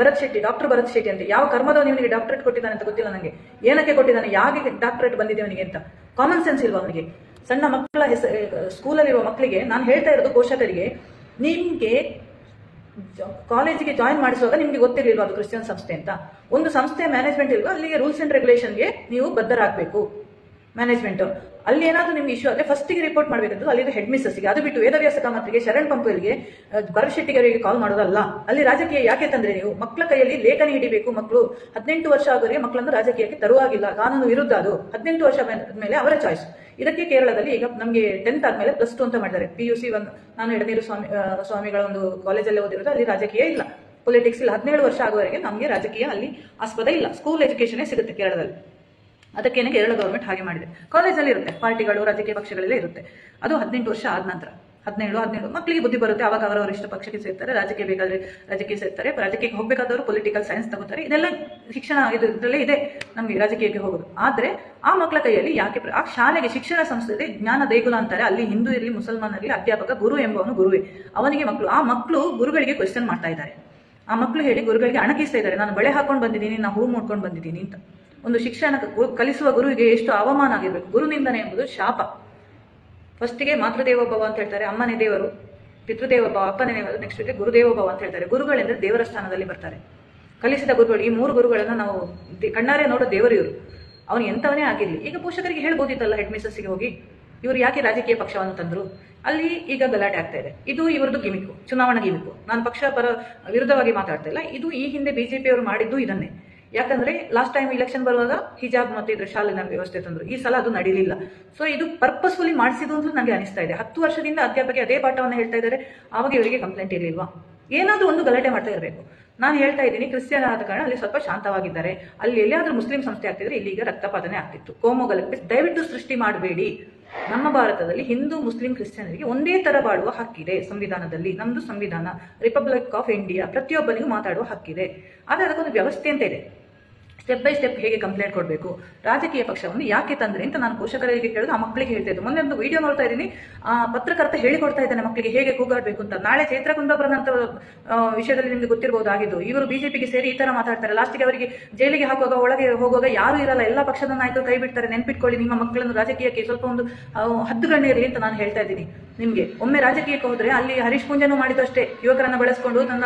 ಡಾಕ್ಟರ್ ಭರತ್ ಶೆಟ್ಟಿ ಅಂತ. ಯಾವ ಕರ್ಮದವ ಇವನಿಗೆ ಡಾಕ್ಟರೇಟ್ ಕೊಟ್ಟಿದ್ದಾನೆ ಅಂತ ಗೊತ್ತಿಲ್ಲ ನನಗೆ. ಏನಕ್ಕೆ ಕೊಟ್ಟಿದ್ದಾನೆ, ಯಾಕೆ ಡಾಕ್ಟರೇಟ್ ಬಂದಿದೆ ಅವನಿಗೆ ಅಂತ ಕಾಮನ್ ಸೆನ್ಸ್ ಇಲ್ವಾ ಅವನಿಗೆ? ಸಣ್ಣ ಮಕ್ಕಳ ಸ್ಕೂಲಲ್ಲಿರುವ ಮಕ್ಕಳಿಗೆ ನಾನು ಹೇಳ್ತಾ ಇರೋದು, ಪೋಷಕರಿಗೆ, ನಿಮ್ಗೆ ಕಾಲೇಜಿಗೆ ಜಾಯಿನ್ ಮಾಡಿಸುವಾಗ ನಿಮ್ಗೆ ಗೊತ್ತಿರಲಿಲ್ವಾ ಅದು ಕ್ರಿಶ್ಚಿಯನ್ ಸಂಸ್ಥೆ ಅಂತ? ಒಂದು ಸಂಸ್ಥೆ ಮ್ಯಾನೇಜ್ಮೆಂಟ್ ಇಲ್ವಾ? ಅಲ್ಲಿಗೆ ರೂಲ್ಸ್ ಅಂಡ್ ರೆಗ್ಯುಲೇಷನ್ಗೆ ನೀವು ಬದ್ಧರಾಗಬೇಕು. ಮ್ಯಾನೇಜ್ಮೆಂಟ್ ಅಲ್ಲಿ ಏನಾದರೂ ನಿಮ್ಗೆ ಇಶ್ಯೂ ಆದರೆ ಫಸ್ಟಿಗೆ ರಿಪೋರ್ಟ್ ಮಾಡಬೇಕಂತ ಅಲ್ಲಿಗೆ ಹೆಡ್ ಮಿಸ್ಸಸ್ಗೆ. ಅದು ಬಿಟ್ಟು ವೇದವ್ಯಾಸ ಕಾಮತ್ರಿಗೆ, ಶರಣ್ ಪಂಪಲ್ಗೆ, ಭರತ್ ಶೆಟ್ಟಿಗರಿಗೆ ಕಾಲ್ ಮಾಡೋದಲ್ಲ. ಅಲ್ಲಿ ರಾಜಕೀಯ ಯಾಕೆ ತಂದ್ರೆ ನೀವು ಮಕ್ಕಳ ಕೈಯಲ್ಲಿ ಲೇಖನಿ ಹಿಡಿಬೇಕು. ಮಕ್ಕಳು 18 ವರ್ಷ ಆಗೋರಿಗೆ ಮಕ್ಕಳನ್ನು ರಾಜಕೀಯಕ್ಕೆ ತರುವಾಗಿಲ್ಲ, ಕಾನೂನು ವಿರುದ್ಧ ಅದು. 18 ವರ್ಷ ಮೇಲೆ ಅವರ ಚಾಯ್ಸ್. ಇದಕ್ಕೆ ಕೇರಳದಲ್ಲಿ ಈಗ ನಮಗೆ 10th ಆದ್ಮೇಲೆ +2 ಅಂತ ಮಾಡಿದ್ದಾರೆ. PUC ನಾನು ಎಡನೀರು ಸ್ವಾಮಿಗಳ ಒಂದು ಕಾಲೇಜಲ್ಲೇ ಓದಿರೋದು, ಅಲ್ಲಿ ರಾಜಕೀಯ ಇಲ್ಲ, ಪೊಲಿಟಿಕ್ಸ್ ಇಲ್ಲ. 17 ವರ್ಷ ಆಗುವವರೆಗೆ ನಮಗೆ ರಾಜಕೀಯ ಅಲ್ಲಿ ಆಸ್ಪದ ಇಲ್ಲ, ಸ್ಕೂಲ್ ಎಜುಕೇಶನ್ ಸಿಗುತ್ತೆ ಕೇರಳದಲ್ಲಿ. ಅದಕ್ಕೇನೆ ಕೇರಳ ಗವರ್ಮೆಂಟ್ ಹಾಗೆ ಮಾಡಿದೆ. ಕಾಲೇಜಲ್ಲಿ ಇರುತ್ತೆ, ಪಾರ್ಟಿಗಳು, ರಾಜಕೀಯ ಪಕ್ಷಗಳಲ್ಲೇ ಇರುತ್ತೆ. ಅದು 18 ವರ್ಷ ಆದ ನಂತರ 17 ಮಕ್ಕಳಿಗೆ ಬುದ್ಧಿ ಬರುತ್ತೆ. ಅವಾಗ ಅವರವರ ಇಷ್ಟ ಪಕ್ಷಕ್ಕೆ ಸೇರ್ತಾರೆ, ರಾಜಕೀಯ ಬೇಕಾದ್ರೆ ರಾಜಕೀಯ ಸೇರ್ತಾರೆ, ರಾಜಕೀಯಕ್ಕೆ ಹೋಗ್ಬೇಕಾದವರು ಪೊಲಿಟಿಕಲ್ ಸೈನ್ಸ್ ತಗೋತಾರೆ. ಇದೆಲ್ಲ ಶಿಕ್ಷಣ ಇದರಲ್ಲೇ ಇದೆ ನಮಗೆ ರಾಜಕೀಯಕ್ಕೆ ಹೋಗೋದು. ಆದ್ರೆ ಆ ಮಕ್ಕಳ ಕೈಯಲ್ಲಿ ಯಾಕೆ ಆ ಶಾಲೆಗೆ, ಶಿಕ್ಷಣ ಸಂಸ್ಥೆ ಜ್ಞಾನ ದೇಗುಲ ಅಂತಾರೆ. ಅಲ್ಲಿ ಹಿಂದೂ ಇರಲಿ ಮುಸಲ್ಮಾನ್ ಇರಲಿ, ಅಧ್ಯಾಪಕ ಗುರು ಎಂಬವನು ಗುರುವೇ. ಅವನಿಗೆ ಆ ಮಕ್ಕಳು ಗುರುಗಳಿಗೆ ಕ್ವೆಶ್ಚನ್ ಮಾಡ್ತಾ ಇದ್ದಾರೆ. ಆ ಮಕ್ಕಳು ಹೇಳಿ ಗುರುಗಳಿಗೆ ಅಣಕಿಸ್ತಾ ಇದ್ದಾರೆ, ನಾನು ಬಳೆ ಹಾಕೊಂಡು ಬಂದಿದ್ದೀನಿ, ನಾನು ಹೂ ಮಾಡ್ಕೊಂಡು ಬಂದಿದ್ದೀನಿ ಅಂತ. ಒಂದು ಶಿಕ್ಷಣ ಕಲಿಸುವ ಗುರುವಿಗೆ ಎಷ್ಟು ಅವಮಾನ ಆಗಿರ್ಬೇಕು. ಗುರುನಿಂದನೆ ಎಂಬುದು ಶಾಪ. ಫಸ್ಟಿಗೆ ಮಾತೃದೇವೋಭವ ಅಂತ ಹೇಳ್ತಾರೆ, ಅಮ್ಮನೇ ದೇವರು, ಪಿತೃದೇವೋಭವ, ಅಪ್ಪನೇ ದೇವರು, ನೆಕ್ಸ್ಟ್ ಗುರುದೇವೋಭವ ಅಂತ ಹೇಳ್ತಾರೆ. ಗುರುಗಳೆಂದ್ರೆ ದೇವರ ಸ್ಥಾನದಲ್ಲಿ ಬರ್ತಾರೆ. ಕಲಿಸಿದ ಗುರುಗಳು, ಈ 3 ಗುರುಗಳನ್ನ ನಾವು ಕಣ್ಣಾರೆ ನೋಡೋ ದೇವರು ಇವರು. ಅವನು ಎಂಥವನೇ ಆಗಿರ್ಲಿ. ಈಗ ಪೋಷಕರಿಗೆ ಹೇಳ್ಬೋದಿತ್ತಲ್ಲ, ಹೆಡ್ ಮಿಸ್ಸಸ್ಗೆ ಹೋಗಿ, ಇವರು ಯಾಕೆ ರಾಜಕೀಯ ಪಕ್ಷವನ್ನು ತಂದ್ರು? ಅಲ್ಲಿ ಈಗ ಗಲಾಟೆ ಆಗ್ತಾ ಇದೆ. ಇದು ಇವರದ್ದು ಗಿಮಿಕು, ಚುನಾವಣಾ ಗಿಮಿಕು. ನಾನು ಪಕ್ಷ ವಿರುದ್ಧವಾಗಿ ಮಾತಾಡ್ತಾ ಇಲ್ಲ. ಇದು ಈ ಹಿಂದೆ ಬಿಜೆಪಿ ಅವರು ಮಾಡಿದ್ದು ಇದನ್ನೇ. ಯಾಕಂದ್ರೆ ಲಾಸ್ಟ್ ಟೈಮ್ ಇಲೆಕ್ಷನ್ ಬರುವಾಗ ಹಿಜಾಬ್ ಮತ್ತು ಇದ್ರ ಶಾಲಿನ ವ್ಯವಸ್ಥೆ ತಂದ್ರು. ಈ ಸಲ ಅದು ನಡೀಲಿಲ್ಲ. ಸೊ ಇದು ಪರ್ಪಸ್ಫುಲಿ ಮಾಡಿಸಿದ್ದು ಅಂತ ನನಗೆ ಅನಿಸ್ತಾ ಇದೆ. 10 ವರ್ಷದಿಂದ ಅಧ್ಯಾಪಕ ಅದೇ ಪಾಠವನ್ನು ಹೇಳ್ತಾ ಇದ್ದಾರೆ. ಆವಾಗ ಇವರಿಗೆ ಕಂಪ್ಲೇಂಟ್ ಇರಲಿಲ್ವಾ? ಏನಾದ್ರೂ ಒಂದು ಗಲಾಟೆ ಮಾಡ್ತಾ ಇರಬೇಕು. ನಾನು ಹೇಳ್ತಾ ಇದ್ದೀನಿ, ಕ್ರಿಶ್ಚಿಯನ್ ಆದ ಕಾರಣ ಅಲ್ಲಿ ಸ್ವಲ್ಪ ಶಾಂತವಾಗಿದ್ದಾರೆ. ಅಲ್ಲಿ ಎಲ್ಲಿಯಾದ್ರೂ ಮುಸ್ಲಿಂ ಸಂಸ್ಥೆ ಆಗ್ತಿದ್ರೆ ಇಲ್ಲಿ ಈಗ ರಕ್ತಪಾತನೆ ಆಗ್ತಿತ್ತು. ಕೋಮು ಗಲಭೆ ದಯವಿಟ್ಟು ಸೃಷ್ಟಿ ಮಾಡಬೇಡಿ. ನಮ್ಮ ಭಾರತದಲ್ಲಿ ಹಿಂದೂ, ಮುಸ್ಲಿಂ, ಕ್ರಿಶ್ಚಿಯನರಿಗೆ ಒಂದೇ ತರ ಬಾಳುವ ಹಕ್ಕಿದೆ ಸಂವಿಧಾನದಲ್ಲಿ. ನಮ್ದು ಸಂವಿಧಾನ, ರಿಪಬ್ಲಿಕ್ ಆಫ್ ಇಂಡಿಯಾ, ಪ್ರತಿಯೊಬ್ಬನಿಗೂ ಮಾತಾಡುವ ಹಕ್ಕಿದೆ. ಆದರೆ ಅದಕ್ಕೊಂದು ವ್ಯವಸ್ಥೆ ಅಂತ ಇದೆ. ಸ್ಟೆಪ್ ಬೈ ಸ್ಟೆಪ್ ಹೇಗೆ ಕಂಪ್ಲೇಂಟ್ ಕೊಡಬೇಕು, ರಾಜಕೀಯ ಪಕ್ಷವನ್ನು ಯಾಕೆ ತಂದ್ರೆ ಅಂತ ನಾನು ಪೋಷಕರಿಗೆ ಕೇಳಿದ್ರು, ಆ ಮಕ್ಕಳಿಗೆ ಹೇಳ್ತಾ ಇದ್ದು. ಮೊನ್ನೆ ಒಂದು ವಿಡಿಯೋ ನೋಡ್ತಾ ಇದ್ದೀನಿ, ಪತ್ರಕರ್ತ ಹೇಳಿಕೊಡ್ತಾ ಇದ್ದಾನೆ ಮಕ್ಕಳಿಗೆ ಹೇಗೆ ಕೂಗಾಡಬೇಕು ಅಂತ. ನಾಳೆ ಚೈತ್ರ ಕುಂದಾಪುರನಂತ ವಿಷಯದಲ್ಲಿ ನಿಮ್ಗೆ ಗೊತ್ತಿರಬಹುದಾಗಿದ್ದು, ಇವರು ಬಿಜೆಪಿಗೆ ಸೇರಿ ಈ ತರ ಮಾತಾಡ್ತಾರೆ. ಲಾಸ್ಟ್ಗೆ ಅವರಿಗೆ ಜೈಲಿಗೆ ಹಾಕುವಾಗ ಒಳಗೆ ಹೋಗುವಾಗ ಯಾರು ಇರಲ್ಲ, ಎಲ್ಲಾ ಪಕ್ಷದ ನಾಯಕರು ಕೈ ಬಿಡ್ತಾರೆ. ನೆನ್ಪಿಟ್ಕೊಳ್ಳಿ, ನಿಮ್ಮ ಮಕ್ಕಳನ್ನು ರಾಜಕೀಯಕ್ಕೆ ಸ್ವಲ್ಪ ಒಂದು ಹದ್ದುಗಣ್ಣಿರಲಿ ಅಂತ ನಾನು ಹೇಳ್ತಾ ಇದ್ದೀನಿ ನಿಮ್ಗೆ. ಒಮ್ಮೆ ರಾಜಕೀಯಕ್ಕೆ ಹೋದ್ರೆ ಅಲ್ಲಿ ಹರೀಶ್ ಪೂಂಜನು ಮಾಡಿದ್ದು ಅಷ್ಟೇ, ಯುವಕರನ್ನ ಬಳಸ್ಕೊಂಡು ತನ್ನ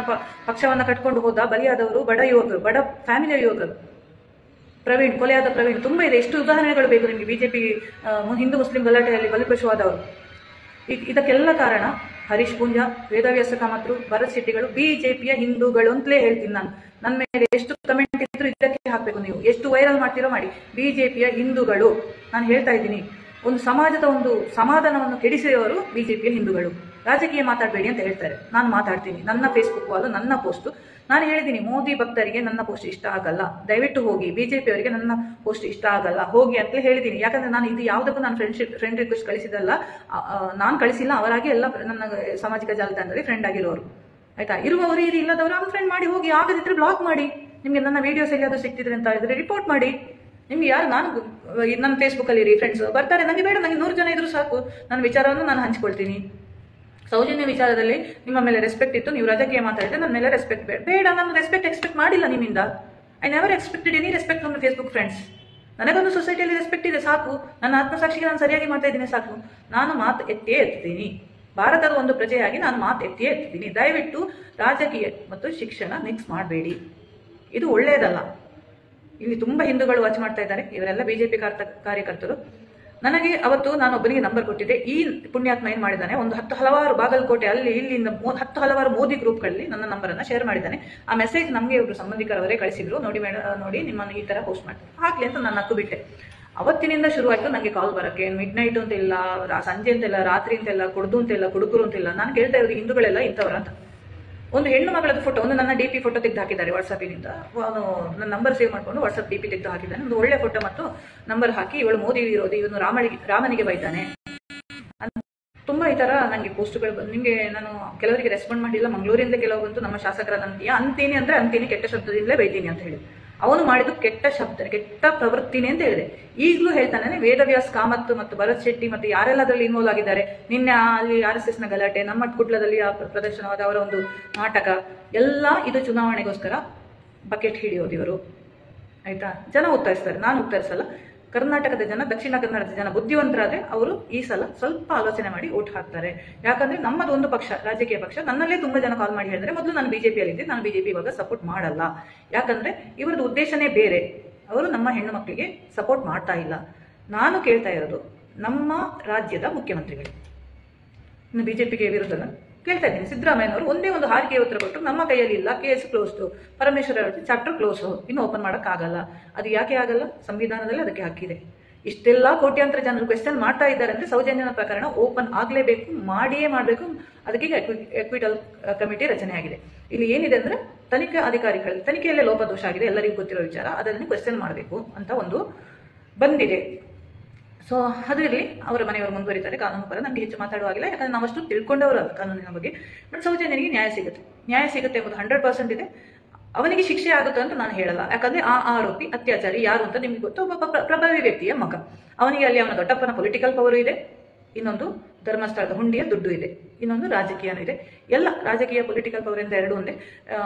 ಪಕ್ಷವನ್ನ ಕಟ್ಕೊಂಡು ಹೋದ ಬಲಿಯಾದವರು ಬಡ ಯುವಕರು, ಬಡ ಫ್ಯಾಮಿಲಿಯ ಯುವಕರು. ಪ್ರವೀಣ್, ಕೊಲೆಯಾದ ಪ್ರವೀಣ್, ತುಂಬಾ ಇದೆ. ಎಷ್ಟು ಉದಾಹರಣೆಗಳು ಬೇಕು ನಿಮಗೆ ಬಿಜೆಪಿ ಹಿಂದೂ ಮುಸ್ಲಿಂ ಗಲಾಟೆಯಲ್ಲಿ ಬಲಿಪಶುವಾದವರು. ಇದಕ್ಕೆಲ್ಲ ಕಾರಣ ಹರೀಶ್ ಪೂಂಜಾ, ವೇದವ್ಯಾಸ ಕಾಮತ್ರು, ಭರತ್ ಶೆಟ್ಟಿಗಳು, ಬಿಜೆಪಿಯ ಹಿಂದೂಗಳು ಅಂತಲೇ ಹೇಳ್ತೀನಿ ನಾನು. ನನ್ನ ಮೇಲೆ ಎಷ್ಟು ಕಮೆಂಟ್ ಇದ್ರು ಇದಕ್ಕೆ ಹಾಕ್ಬೇಕು ನೀವು, ಎಷ್ಟು ವೈರಲ್ ಮಾಡ್ತೀರೋ ಮಾಡಿ. ಬಿಜೆಪಿಯ ಹಿಂದೂಗಳು ನಾನು ಹೇಳ್ತಾ ಇದ್ದೀನಿ. ಒಂದು ಸಮಾಜದ ಒಂದು ಸಮಾಧಾನವನ್ನು ಕೆಡಿಸಿದವರು ಬಿಜೆಪಿಯ ಹಿಂದೂಗಳು. ರಾಜಕೀಯ ಮಾತಾಡಬೇಡಿ ಅಂತ ಹೇಳ್ತಾರೆ, ನಾನು ಮಾತಾಡ್ತೀನಿ. ನನ್ನ ಫೇಸ್ಬುಕ್ ವಾಲು, ನನ್ನ ಪೋಸ್ಟ್ ನಾನು ಹೇಳಿದ್ದೀನಿ. ಮೋದಿ ಭಕ್ತರಿಗೆ ನನ್ನ ಪೋಸ್ಟ್ ಇಷ್ಟ ಆಗಲ್ಲ, ದಯವಿಟ್ಟು ಹೋಗಿ. ಬಿಜೆಪಿ ಅವರಿಗೆ ನನ್ನ ಪೋಸ್ಟ್ ಇಷ್ಟ ಆಗಲ್ಲ, ಹೋಗಿ ಅಂತ ಹೇಳಿದ್ದೀನಿ. ಯಾಕಂದ್ರೆ ನಾನು ಇದು ಯಾವುದಕ್ಕೂ ನಾನು ಫ್ರೆಂಡ್ ರಿಕ್ವೆಸ್ಟ್ ಕಳಿಸಿದಲ್ಲ, ನಾನು ಕಳಿಸಿಲ್ಲ. ಅವರಾಗಿ ಎಲ್ಲ ನನ್ನ ಸಾಮಾಜಿಕ ಜಾಲತಾಣದಲ್ಲಿ ಫ್ರೆಂಡ್ ಆಗಿರೋರು, ಆಯ್ತಾ. ಇರುವವರು ಇರಿ, ಇಲ್ಲದವರು ಅನ್ಫ್ರೆಂಡ್ ಮಾಡಿ ಹೋಗಿ. ಆಗದಿದ್ರೆ ಬ್ಲಾಕ್ ಮಾಡಿ. ನಿಮ್ಗೆ ನನ್ನ ವಿಡಿಯೋಸ್ ಎಲ್ಲಿಯಾದ್ರೂ ಸಿಗ್ತಿದ್ರೆ ಅಂತ ಹೇಳಿದ್ರೆ ರಿಪೋರ್ಟ್ ಮಾಡಿ. ನಿಮ್ಗೆ ಯಾರು, ನಾನು ನನ್ನ ಫೇಸ್ಬುಕ್ ಅಲ್ಲಿ ಇರಿ, ಫ್ರೆಂಡ್ಸ್ ಬರ್ತಾರೆ, ನನಗೆ ಬೇಡ, ನನಗೆ 100 ಜನ ಇದ್ರು ಸಾಕು. ನನ್ನ ವಿಚಾರವನ್ನು ನಾನು ಹಂಚ್ಕೊಳ್ತೀನಿ. ಸೌಜನ್ಯ ವಿಚಾರದಲ್ಲಿ ನಿಮ್ಮ ಮೇಲೆ ರೆಸ್ಪೆಕ್ಟ್ ಇತ್ತು, ನೀವು ರಾಜಕೀಯ ಮಾತಾಡಿದ್ರೆ ನನ್ನ ಮೇಲೆ ರೆಸ್ಪೆಕ್ಟ್ ಬೇಡ. ನಾನು ರೆಸ್ಪೆಕ್ಟ್ ಎಕ್ಸ್ಪೆಕ್ಟ್ ಮಾಡಿಲ್ಲ ನಿಮ್ಮಿಂದ. I never expected any respect from Facebook friends. ನನಗೊಂದು ಸೊಸೈಟಿಯಲ್ಲಿ ರೆಸ್ಪೆಕ್ಟ್ ಇದೆ ಸಾಕು. ನನ್ನ ಆತ್ಮಸಾಕ್ಷಿಗೆ ನಾನು ಸರಿಯಾಗಿ ಮಾಡ್ತಾ ಇದ್ದೀನಿ ಸಾಕು. ನಾನು ಮಾತು ಎತ್ತೇ ಎತ್ತೀನಿ. ಭಾರತದ ಒಂದು ಪ್ರಜೆಯಾಗಿ ನಾನು ಮಾತು ಎತ್ತೇ ಎತ್ತೀನಿ. ದಯವಿಟ್ಟು ರಾಜಕೀಯ ಮತ್ತು ಶಿಕ್ಷಣ ಮಿಕ್ಸ್ ಮಾಡಬೇಡಿ, ಇದು ಒಳ್ಳೆಯದಲ್ಲ. ಇಲ್ಲಿ ತುಂಬಾ ಹಿಂದೂಗಳು ವಾಚ್ ಮಾಡ್ತಾ ಇದ್ದಾರೆ, ಇವರೆಲ್ಲ ಬಿಜೆಪಿ ಕಾರ್ಯಕರ್ತರು. ನನಗೆ ಅವತ್ತು ನಾನು ಒಬ್ಬನಿಗೆ ನಂಬರ್ ಕೊಟ್ಟಿದ್ದೆ. ಈ ಪುಣ್ಯಾತ್ಮ ಏನ್ ಮಾಡಿದ್ದಾನೆ, ಒಂದು 10 ಹಲವಾರು ಬಾಗಲಕೋಟೆ ಅಲ್ಲಿ ಇಲ್ಲಿಂದ 10 ಹಲವಾರು ಮೋದಿ ಗ್ರೂಪ್ಗಳಲ್ಲಿ ನನ್ನ ನಂಬರನ್ನು ಶೇರ್ ಮಾಡಿದ್ದಾನೆ. ಆ ಮೆಸೇಜ್ ನಮಗೆ ಒಬ್ರು ಸಂಬಂಧಿಕರವರೇ ಕಳಿಸಿದ್ರು, ನೋಡಿ ನಿಮ್ಮನ್ನು ಈ ತರ ಪೋಸ್ಟ್ ಮಾಡ್ತೀನಿ ಹಾಕ್ಲಿ ಅಂತ ನಾನು ನಕ್ಕು ಬಿಟ್ಟೆ. ಅವತ್ತಿನಿಂದ ಶುರುವಾಯ್ತು ನನಗೆ ಕಾಲ್ ಬರಕ್ಕೆ. ಮಿಡ್ ನೈಟ್ ಅಂತ ಇಲ್ಲ, ಸಂಜೆ ಅಂತಿಲ್ಲ, ರಾತ್ರಿ ಅಂತಿಲ್ಲ, ಕುಡ್ದು ಅಂತಿಲ್ಲ, ಕುಡುಕರು ಅಂತಿಲ್ಲ. ನಾನು ಕೇಳ್ತಾ ಇರೋದು ಹಿಂದೂಗಳೆಲ್ಲ ಇಂಥವ್ರ ಅಂತ. ಒಂದು ಹೆಣ್ಣು ಮಗಳದ ಫೋಟೋ, ಒಂದು ನನ್ನ DP ಫೋಟೋ ತೆಗೆದು ಹಾಕಿದ್ದಾರೆ ವಾಟ್ಸಪ್ಪಿನಿಂದ. ನನ್ನ ನಂಬರ್ ಸೇವ್ ಮಾಡ್ಕೊಂಡು ವಾಟ್ಸಪ್ DP ತೆಗೆದು ಹಾಕಿದ್ದಾನೆ. ಒಂದು ಒಳ್ಳೆ ಫೋಟೋ ಮತ್ತು ನಂಬರ್ ಹಾಕಿ, ಇವಳು ಮೋದಿ ವಿರೋಧಿ, ಇವನು ರಾಮನಿಗೆ ಬೈತಾನೆ. ತುಂಬಾ ಈ ತರ ನನಗೆ ಪೋಸ್ಟ್ಗಳು ನಿಮಗೆ ನಾನು ಕೆಲವರಿಗೆ ರೆಸ್ಪಾಂಡ್ ಮಾಡಿಲ್ಲ. ಮಂಗಳೂರಿಂದ ಕೆಲವೊಂದು ನಮ್ಮ ಶಾಸಕರಾದ ಅಂತೀನಿ ಅಂದ್ರೆ ಅಂತೀನಿ, ಕೆಟ್ಟ ಶಬ್ದದಿಂದಲೇ ಬೈತೀನಿ ಅಂತ ಹೇಳಿ. ಅವನು ಮಾಡಿದ್ದು ಕೆಟ್ಟ ಶಬ್ದ, ಕೆಟ್ಟ ಪ್ರವೃತ್ತಿನೇ ಅಂತ ಹೇಳಿದೆ. ಈಗಲೂ ಹೇಳ್ತಾನೆ, ವೇದವ್ಯಾಸ್ ಕಾಮತ್ ಮತ್ತು ಭರತ್ ಶೆಟ್ಟಿ ಮತ್ತು ಯಾರೆಲ್ಲ ಅದರಲ್ಲಿ ಇನ್ವಾಲ್ವ್ ಆಗಿದ್ದಾರೆ. ನಿನ್ನೆ ಅಲ್ಲಿ RSS ನ ಗಲಾಟೆ, ನಮ್ಮ ಕುಟ್ಲದಲ್ಲಿ ಪ್ರದರ್ಶನವಾದ ಅವರ ಒಂದು ನಾಟಕ ಎಲ್ಲ ಇದು ಚುನಾವಣೆಗೋಸ್ಕರ ಬಕೆಟ್ ಹಿಡಿಯೋದು ಇವರು, ಆಯ್ತಾ. ಜನ ಉತ್ತರಿಸ್ತಾರೆ, ನಾನು ಉತ್ತರಿಸಲ್ಲ. ಕರ್ನಾಟಕದ ಜನ, ದಕ್ಷಿಣ ಕನ್ನಡದ ಜನ ಬುದ್ಧಿವಂತರಾದ್ರೆ ಅವರು ಈ ಸಲ ಸ್ವಲ್ಪ ಆಲೋಚನೆ ಮಾಡಿ ಓಟ್ ಹಾಕ್ತಾರೆ. ಯಾಕಂದ್ರೆ ನಮ್ಮದು ಒಂದು ಪಕ್ಷ, ರಾಜಕೀಯ ಪಕ್ಷ. ನನ್ನಲ್ಲೇ ತುಂಬಾ ಜನ ಕಾಲ್ ಮಾಡಿ ಹೇಳಿದ್ರೆ, ಮೊದಲು ನಾನು ಬಿಜೆಪಿಯಲ್ಲಿದ್ದೆ, ನಾನು ಬಿಜೆಪಿ ಇವಾಗ ಸಪೋರ್ಟ್ ಮಾಡಲ್ಲ. ಯಾಕಂದ್ರೆ ಇವರದ್ದು ಉದ್ದೇಶನೇ ಬೇರೆ. ಅವರು ನಮ್ಮ ಹೆಣ್ಣು ಮಕ್ಕಳಿಗೆ ಸಪೋರ್ಟ್ ಮಾಡ್ತಾ ಇಲ್ಲ. ನಾನು ಕೇಳ್ತಾ ಇರೋದು ನಮ್ಮ ರಾಜ್ಯದ ಮುಖ್ಯಮಂತ್ರಿಗಳು, ಇನ್ನು ಬಿಜೆಪಿಗೆ ವಿರುದ್ಧ ಕೇಳ್ತಾ ಇದ್ದೀನಿ. ಸಿದ್ದರಾಮಯ್ಯನವರು ಒಂದೇ ಒಂದು ಹಾರಿಕೆ ಉತ್ತರ ಕೊಟ್ಟರು, ನಮ್ಮ ಕೈಯಲ್ಲಿ ಇಲ್ಲ, case closed, Parameshwara chapter close, ಇನ್ನು ಓಪನ್ ಮಾಡೋಕ್ಕಾಗಲ್ಲ. ಅದು ಯಾಕೆ ಆಗಲ್ಲ? ಸಂವಿಧಾನದಲ್ಲಿ ಅದಕ್ಕೆ ಹಾಕಿದೆ. ಇಷ್ಟೆಲ್ಲ ಕೋಟ್ಯಾಂತರ ಜನರು ಕ್ವೆಶ್ಚನ್ ಮಾಡ್ತಾ ಇದ್ದಾರೆ ಅಂದ್ರೆ ಸೌಜನ್ಯನ ಪ್ರಕರಣ ಓಪನ್ ಆಗಲೇಬೇಕು, ಮಾಡಿಯೇ ಮಾಡಬೇಕು. ಅದಕ್ಕೆ ಎಕ್ವಿಟಲ್ ಕಮಿಟಿ ರಚನೆ ಆಗಿದೆ. ಇಲ್ಲಿ ಏನಿದೆ ಅಂದ್ರೆ ತನಿಖಾ ಅಧಿಕಾರಿಗಳು, ತನಿಖೆಯಲ್ಲೇ ಲೋಪದೋಷ ಆಗಿದೆ, ಎಲ್ಲರಿಗೂ ಗೊತ್ತಿರೋ ವಿಚಾರ, ಅದನ್ನು ಕ್ವೆಶ್ಚನ್ ಮಾಡಬೇಕು ಅಂತ ಒಂದು ಬಂದಿದೆ. ಸೊ ಅದು ಇರಲಿ, ಅವರ ಮನೆಯವರು ಮುಂದುವರಿತಾರೆ ಕಾನೂನು ಪರ. ನನಗೆ ಹೆಚ್ಚು ಮಾತಾಡುವಾಗಿಲ್ಲ, ಯಾಕಂದ್ರೆ ನಾವಷ್ಟು ತಿಳ್ಕೊಂಡವರು ಕಾನೂನಿನ ಬಗ್ಗೆ. ಬಟ್ ಸೌಜನ್ಯನಿಗೆ ನ್ಯಾಯ ಸಿಗುತ್ತೆ ಎಂಬುದು 100% ಇದೆ. ಅವನಿಗೆ ಶಿಕ್ಷೆ ಆಗುತ್ತೆ ಅಂತ ನಾನು ಹೇಳಲ್ಲ. ಯಾಕಂದ್ರೆ ಆ ಆರೋಪಿ ಅತ್ಯಾಚಾರಿ ಯಾರು ಅಂತ ನಿಮ್ಗೆ ಗೊತ್ತು, ಒಬ್ಬ ಪ್ರಭಾವಿ ವ್ಯಕ್ತಿಯ ಮಗ. ಅವನಿಗೆ ಅಲ್ಲಿ ಅವನ ದೊಡ್ಡಪ್ಪನ ಪೊಲಿಟಿಕಲ್ ಪವರ್ ಇದೆ, ಇನ್ನೊಂದು ಧರ್ಮಸ್ಥಳದ ಹುಂಡಿಯ ದುಡ್ಡು ಇದೆ, ಇನ್ನೊಂದು ರಾಜಕೀಯನೂ ಇದೆ. ಎಲ್ಲ ರಾಜಕೀಯ ಪೊಲಿಟಿಕಲ್ ಪವರ್ ಇಂದ ಎರಡು ಒಂದೇ.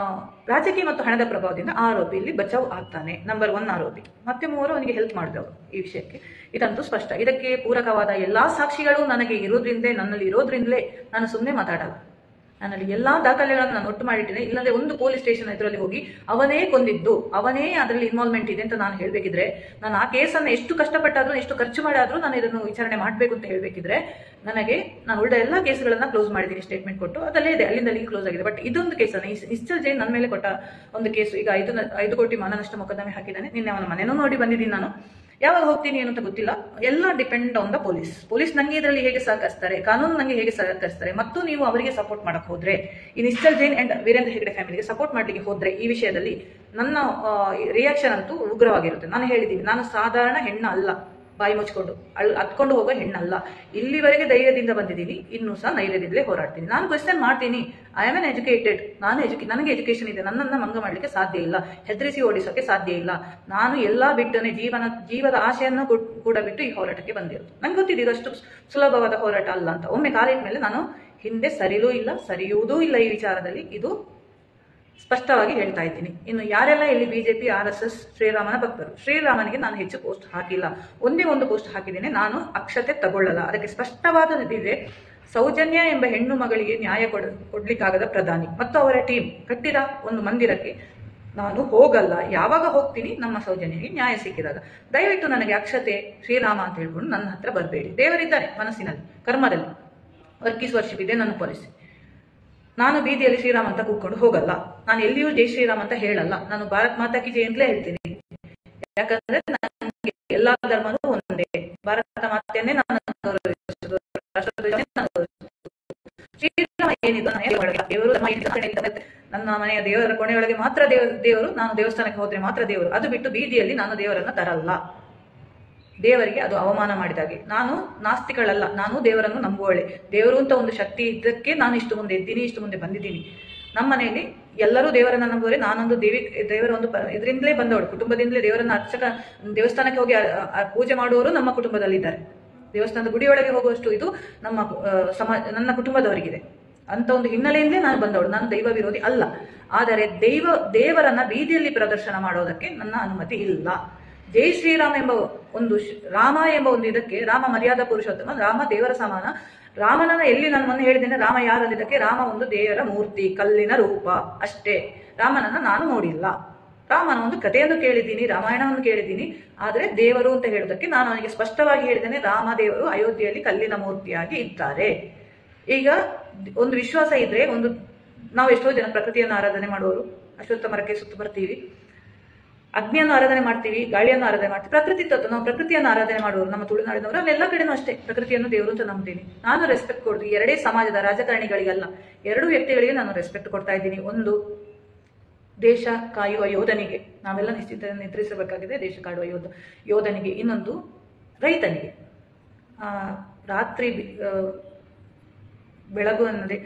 ರಾಜಕೀಯ ಮತ್ತು ಹಣದ ಪ್ರಭಾವದಿಂದ ಆರೋಪಿ ಇಲ್ಲಿ ಬಚಾವ್ ಆಗ್ತಾನೆ. ನಂಬರ್ 1 ಆರೋಪಿ. ಮತ್ತೆ 3 ಅವನಿಗೆ ಹೆಲ್ಪ್ ಮಾಡಿದವರು ಈ ವಿಷಯಕ್ಕೆ, ಇದಂತೂ ಸ್ಪಷ್ಟ. ಇದಕ್ಕೆ ಪೂರಕವಾದ ಎಲ್ಲಾ ಸಾಕ್ಷಿಗಳು ನನಗೆ ಇರೋದ್ರಿಂದಲೇ, ನನ್ನಲ್ಲಿ ಇರೋದ್ರಿಂದಲೇ ನಾನು ಸುಮ್ಮನೆ ಮಾತಾಡಲ್ಲ. ನನ್ನಲ್ಲಿ ಎಲ್ಲಾ ದಾಖಲೆಗಳನ್ನು ನಾನು ಒಟ್ಟು ಮಾಡಿಟ್ಟಿದ್ದೇನೆ. ಇಲ್ಲಂದ್ರೆ ಒಂದು ಪೊಲೀಸ್ ಸ್ಟೇಷನ್ ಇದರಲ್ಲಿ ಹೋಗಿ ಅವನೇ ಕೊಂದಿದ್ದು, ಅವನೇ ಅದರಲ್ಲಿ ಇನ್ವಾಲ್ವ್ಮೆಂಟ್ ಇದೆ ಅಂತ ನಾನು ಹೇಳ್ಬೇಕಿದ್ರೆ, ನಾನು ಆ ಕೇಸನ್ನು ಎಷ್ಟು ಕಷ್ಟಪಟ್ಟಾದ್ರೂ, ಎಷ್ಟು ಖರ್ಚು ಮಾಡಾದ್ರೂ ನಾನು ಇದನ್ನು ವಿಚಾರಣೆ ಮಾಡಬೇಕು ಅಂತ ಹೇಳ್ಬೇಕಿದ್ರೆ, ನಾನು ಉಳಿದ ಎಲ್ಲಾ ಕೇಸ್ಗಳನ್ನ ಕ್ಲೋಸ್ ಮಾಡಿದ್ದೀನಿ ಸ್ಟೇಟ್ಮೆಂಟ್ ಕೊಟ್ಟು. ಅದಲ್ಲೇ ಇದೆ, ಅಲ್ಲಿಂದ ಅಲ್ಲಿ ಕ್ಲೋಸ್ ಆಗಿದೆ. ಬಟ್ ಇದೊಂದು ಕೇಸನ್ನು ನಿಶ್ಚಲ್ ಜೈನ್ ನನ್ನ ಮೇಲೆ ಕೊಟ್ಟ ಒಂದು ಕೇಸು, ಈಗ 5 ಕೋಟಿ ಮಾನನಷ್ಟ ಮೊಕದ್ದಮೆ ಹಾಕಿದ್ದಾನೆ. ನಿನ್ನೆ ಅವನ ಮನೆನೂ ನೋಡಿ ಬಂದಿದ್ದೀನಿ ನಾನು. ಯಾವಾಗ ಹೋಗ್ತೀನಿ ಏನು ಅಂತ ಗೊತ್ತಿಲ್ಲ. ಎಲ್ಲ ಡಿಪೆಂಡ್ ಆನ್ ದ ಪೊಲೀಸ್ ನಂಗೆ ಇದರಲ್ಲಿ ಹೇಗೆ ಸಹಕರಿಸ್ತಾರೆ, ಕಾನೂನು ನಂಗೆ ಹೇಗೆ ಸಹಕರಿಸ್ತಾರೆ. ಮತ್ತು ನೀವು ಅವರಿಗೆ ಸಪೋರ್ಟ್ ಮಾಡಕ್ ಹೋದ್ರೆ, ಈ ನಿಶ್ಚಲ್ ಜೈನ್ ಅಂಡ್ ವೀರೇಂದ್ರ ಹೆಗಡೆ ಫ್ಯಾಮಿಲಿಗೆ ಸಪೋರ್ಟ್ ಮಾಡ್ಲಿಕ್ಕೆ ಹೋದ್ರೆ, ಈ ವಿಷಯದಲ್ಲಿ ನನ್ನ ರಿಯಾಕ್ಷನ್ ಅಂತೂ ಉಗ್ರವಾಗಿರುತ್ತೆ. ನಾನು ಹೇಳಿದ್ದೀನಿ, ನಾನು ಸಾಧಾರಣ ಹೆಣ್ಣು ಅಲ್ಲ. ಬಾಯಿ ಮುಚ್ಕೊಂಡು ಹತ್ಕೊಂಡು ಹೋಗೋ ಹೆಣ್ಣಲ್ಲ. ಇಲ್ಲಿವರೆಗೆ ಧೈರ್ಯದಿಂದ ಬಂದಿದ್ದೀನಿ, ಇನ್ನೂ ಸಹ ಧೈರ್ಯದಿಂದಲೇ ಹೋರಾಡ್ತೀನಿ. ನಾನು ಕ್ವೆಶ್ಚನ್ ಮಾಡ್ತೀನಿ. I am an educated. ನನಗೆ ಎಜುಕೇಶನ್ ಇದೆ. ನನ್ನನ್ನು ಮಂಗ ಮಾಡಲಿಕ್ಕೆ ಸಾಧ್ಯ ಇಲ್ಲ, ಹೆದರಿಸಿ ಓಡಿಸೋಕೆ ಸಾಧ್ಯ ಇಲ್ಲ. ನಾನು ಎಲ್ಲ ಬಿಟ್ಟನೆ ಜೀವದ ಆಶೆಯನ್ನು ಕೂಡ ಬಿಟ್ಟು ಈ ಹೋರಾಟಕ್ಕೆ ಬಂದಿರೋದು. ನಂಗೆ ಗೊತ್ತಿದೆ ಇದಷ್ಟು ಸುಲಭವಾದ ಹೋರಾಟ ಅಲ್ಲ ಅಂತ. ಒಮ್ಮೆ ಕಾಲಿಟ್ಟ ಮೇಲೆ ನಾನು ಹಿಂದೆ ಸರಿಲೂ ಇಲ್ಲ, ಸರಿಯುವುದೂ ಇಲ್ಲ. ಈ ವಿಚಾರದಲ್ಲಿ ಇದು ಸ್ಪಷ್ಟವಾಗಿ ಹೇಳ್ತಾ ಇದ್ದೀನಿ. ಇನ್ನು ಯಾರೆಲ್ಲ ಇಲ್ಲಿ ಬಿಜೆಪಿ, RSS, ಶ್ರೀರಾಮನ ಭಕ್ತರು, ಶ್ರೀರಾಮನಿಗೆ ನಾನು ಹೆಚ್ಚು ಪೋಸ್ಟ್ ಹಾಕಿಲ್ಲ. ಒಂದೇ ಒಂದು ಪೋಸ್ಟ್ ಹಾಕಿದ್ದೇನೆ. ನಾನು ಅಕ್ಷತೆ ತಗೊಳ್ಳಲ್ಲ. ಅದಕ್ಕೆ ಸ್ಪಷ್ಟವಾದದಿದೆ. ಸೌಜನ್ಯ ಎಂಬ ಹೆಣ್ಣು ಮಗಳಿಗೆ ನ್ಯಾಯ ಕೊಡ್ಲಿಕ್ಕಾಗದ ಪ್ರಧಾನಿ ಮತ್ತು ಅವರ ಟೀಮ್ ಕಟ್ಟಿದ ಒಂದು ಮಂದಿರಕ್ಕೆ ನಾನು ಹೋಗಲ್ಲ. ಯಾವಾಗ ಹೋಗ್ತೀನಿ? ನಮ್ಮ ಸೌಜನ್ಯಗೆ ನ್ಯಾಯ ಸಿಕ್ಕಿದಾಗ. ದಯವಿಟ್ಟು ನನಗೆ ಅಕ್ಷತೆ, ಶ್ರೀರಾಮ ಅಂತ ಹೇಳ್ಕೊಂಡು ನನ್ನ ಹತ್ರ ಬರಬೇಡಿ. ದೇವರಿದ್ದಾನೆ ಮನಸ್ಸಿನಲ್ಲಿ, ಕರ್ಮದಲ್ಲಿ. ವರ್ಕಿಸ್ ಇದೆ ನನ್ನ ಪಾಲಿಸಿ. ನಾನು ಬೀದಿಯಲ್ಲಿ ಶ್ರೀರಾಮ್ ಅಂತ ಕೂತ್ಕೊಂಡು ಹೋಗಲ್ಲ. ನಾನು ಎಲ್ಲಿಯೂ ಜೈ ಶ್ರೀರಾಮ್ ಅಂತ ಹೇಳಲ್ಲ. ನಾನು ಭಾರತ್ ಮಾತಾ ಕಿ ಜೈ ಅಂತಲೇ ಹೇಳ್ತೀನಿ. ಯಾಕಂದ್ರೆ ನನಗೆ ಎಲ್ಲಾ ಧರ್ಮನೂ ಒಂದೇ. ಭಾರತ ಮಾತೆಯನ್ನೇ ನಾನು ಗೌರವಿಸುವುದು, ಶ್ರೀರಾಮ ಏನಿದೆ ದೇವರು. ನನ್ನ ಮನೆಯ ದೇವರ ಕೊನೆಯೊಳಗೆ ಮಾತ್ರ ದೇವರು. ನಾನು ದೇವಸ್ಥಾನಕ್ಕೆ ಹೋದ್ರೆ ಮಾತ್ರ ದೇವರು. ಅದು ಬಿಟ್ಟು ಬೀದಿಯಲ್ಲಿ ನಾನು ದೇವರನ್ನ ತರಲ್ಲ. ದೇವರಿಗೆ ಅದು ಅವಮಾನ ಮಾಡಿದಾಗೆ. ನಾನು ನಾಸ್ತಿಗಳಲ್ಲ, ನಾನು ದೇವರನ್ನು ನಂಬುವಳೆ. ದೇವರು ಅಂತ ಒಂದು ಶಕ್ತಿ ಇದ್ದಕ್ಕೆ ನಾನು ಇಷ್ಟು ಮುಂದೆ ಇದ್ದೀನಿ, ಇಷ್ಟು ಮುಂದೆ ಬಂದಿದ್ದೀನಿ. ನಮ್ಮ ಮನೆಯಲ್ಲಿ ಎಲ್ಲರೂ ದೇವರನ್ನ ನಂಬುವರೆ. ನಾನೊಂದು ದೇವರ ಒಂದು ಇದರಿಂದಲೇ ಬಂದವಳು, ಕುಟುಂಬದಿಂದಲೇ ದೇವರನ್ನ ದೇವಸ್ಥಾನಕ್ಕೆ ಹೋಗಿ ಪೂಜೆ ಮಾಡುವವರು ನಮ್ಮ ಕುಟುಂಬದಲ್ಲಿದ್ದಾರೆ. ದೇವಸ್ಥಾನದ ಗುಡಿಯೊಳಗೆ ಹೋಗುವಷ್ಟು ಇದು ನನ್ನ ಕುಟುಂಬದವರಿಗಿದೆ. ಅಂತ ಒಂದು ಹಿನ್ನೆಲೆಯಿಂದಲೇ ನಾನು ಬಂದವಳು. ನಾನು ದೈವ ವಿರೋಧಿ ಅಲ್ಲ. ಆದರೆ ದೇವರನ್ನ ಬೀದಿಯಲ್ಲಿ ಪ್ರದರ್ಶನ ಮಾಡೋದಕ್ಕೆ ನನ್ನ ಅನುಮತಿ ಇಲ್ಲ. ಜೈ ಶ್ರೀರಾಮ್ ಎಂಬ ಒಂದು ರಾಮ ಎಂಬ ಒಂದು ಇದಕ್ಕೆ, ರಾಮ ಮರ್ಯಾದಾ ಪುರುಷೋತ್ತಮ, ರಾಮ ದೇವರ ಸಮಾನ. ರಾಮನನ್ನ ಎಲ್ಲಿ ನಾನು ಮೊನ್ನೆ ಹೇಳಿದ್ದೇನೆ, ರಾಮ ಯಾರಲ್ಲಿದ್ದಕ್ಕೆ? ರಾಮ ಒಂದು ದೇವರ ಮೂರ್ತಿ, ಕಲ್ಲಿನ ರೂಪ ಅಷ್ಟೇ. ರಾಮನನ್ನ ನಾನು ನೋಡಿಲ್ಲ. ರಾಮನ ಒಂದು ಕಥೆಯನ್ನು ಕೇಳಿದ್ದೀನಿ, ರಾಮಾಯಣವನ್ನು ಕೇಳಿದ್ದೀನಿ. ಆದರೆ ದೇವರು ಅಂತ ಹೇಳೋದಕ್ಕೆ ನಾನು ಅವನಿಗೆ ಸ್ಪಷ್ಟವಾಗಿ ಹೇಳಿದ್ದೇನೆ, ರಾಮ ದೇವರು ಅಯೋಧ್ಯೆಯಲ್ಲಿ ಕಲ್ಲಿನ ಮೂರ್ತಿಯಾಗಿ ಇದ್ದಾರೆ. ಈಗ ಒಂದು ವಿಶ್ವಾಸ ಇದ್ರೆ, ನಾವು ಎಷ್ಟೋ ಜನ ಪ್ರಕೃತಿಯನ್ನು ಆರಾಧನೆ ಮಾಡುವವರು, ಅಶ್ವತ್ಥ ಮರಕ್ಕೆ ಸುತ್ತು ಬರ್ತೀವಿ, ಅಗ್ನಿಯನ್ನು ಆರಾಧನೆ ಮಾಡ್ತೀವಿ, ಗಾಳಿಯನ್ನು ಆರಾಧನೆ ಮಾಡ್ತೀವಿ. ಪ್ರಕೃತಿ ತತ್ವ, ನಾವು ಪ್ರಕೃತಿಯನ್ನು ಆರಾಧನೆ ಮಾಡುವರು. ನಮ್ಮ ತುಳುನಾಡಿನವರು ಅಲ್ಲೆಲ್ಲ ಕಡೆನೂ ಅಷ್ಟೇ ಪ್ರಕೃತಿಯನ್ನು ದೇವರು ಅಂತ ನಂಬ್ತೀನಿ. ನಾನು ರೆಸ್ಪೆಕ್ಟ್ ಕೊಡ್ತೀನಿ. ಎರಡೇ ಸಮಾಜದ ರಾಜಕಾರಣಿಗಳಿಗಲ್ಲ, ಎರಡು ವ್ಯಕ್ತಿಗಳಿಗೆ ನಾನು ರೆಸ್ಪೆಕ್ಟ್ ಕೊಡ್ತಾ ಇದ್ದೀನಿ. ಒಂದು ದೇಶ ಕಾಯುವ ಯೋಧನಿಗೆ, ನಾವೆಲ್ಲ ನಿದ್ರಿಸಬೇಕಾಗಿದೆ ದೇಶ ಕಾಯುವ ಯೋಧನಿಗೆ. ಇನ್ನೊಂದು ರೈತನಿಗೆ. ರಾತ್ರಿ ಬೆಳಗು ಅನ್ನದೆ,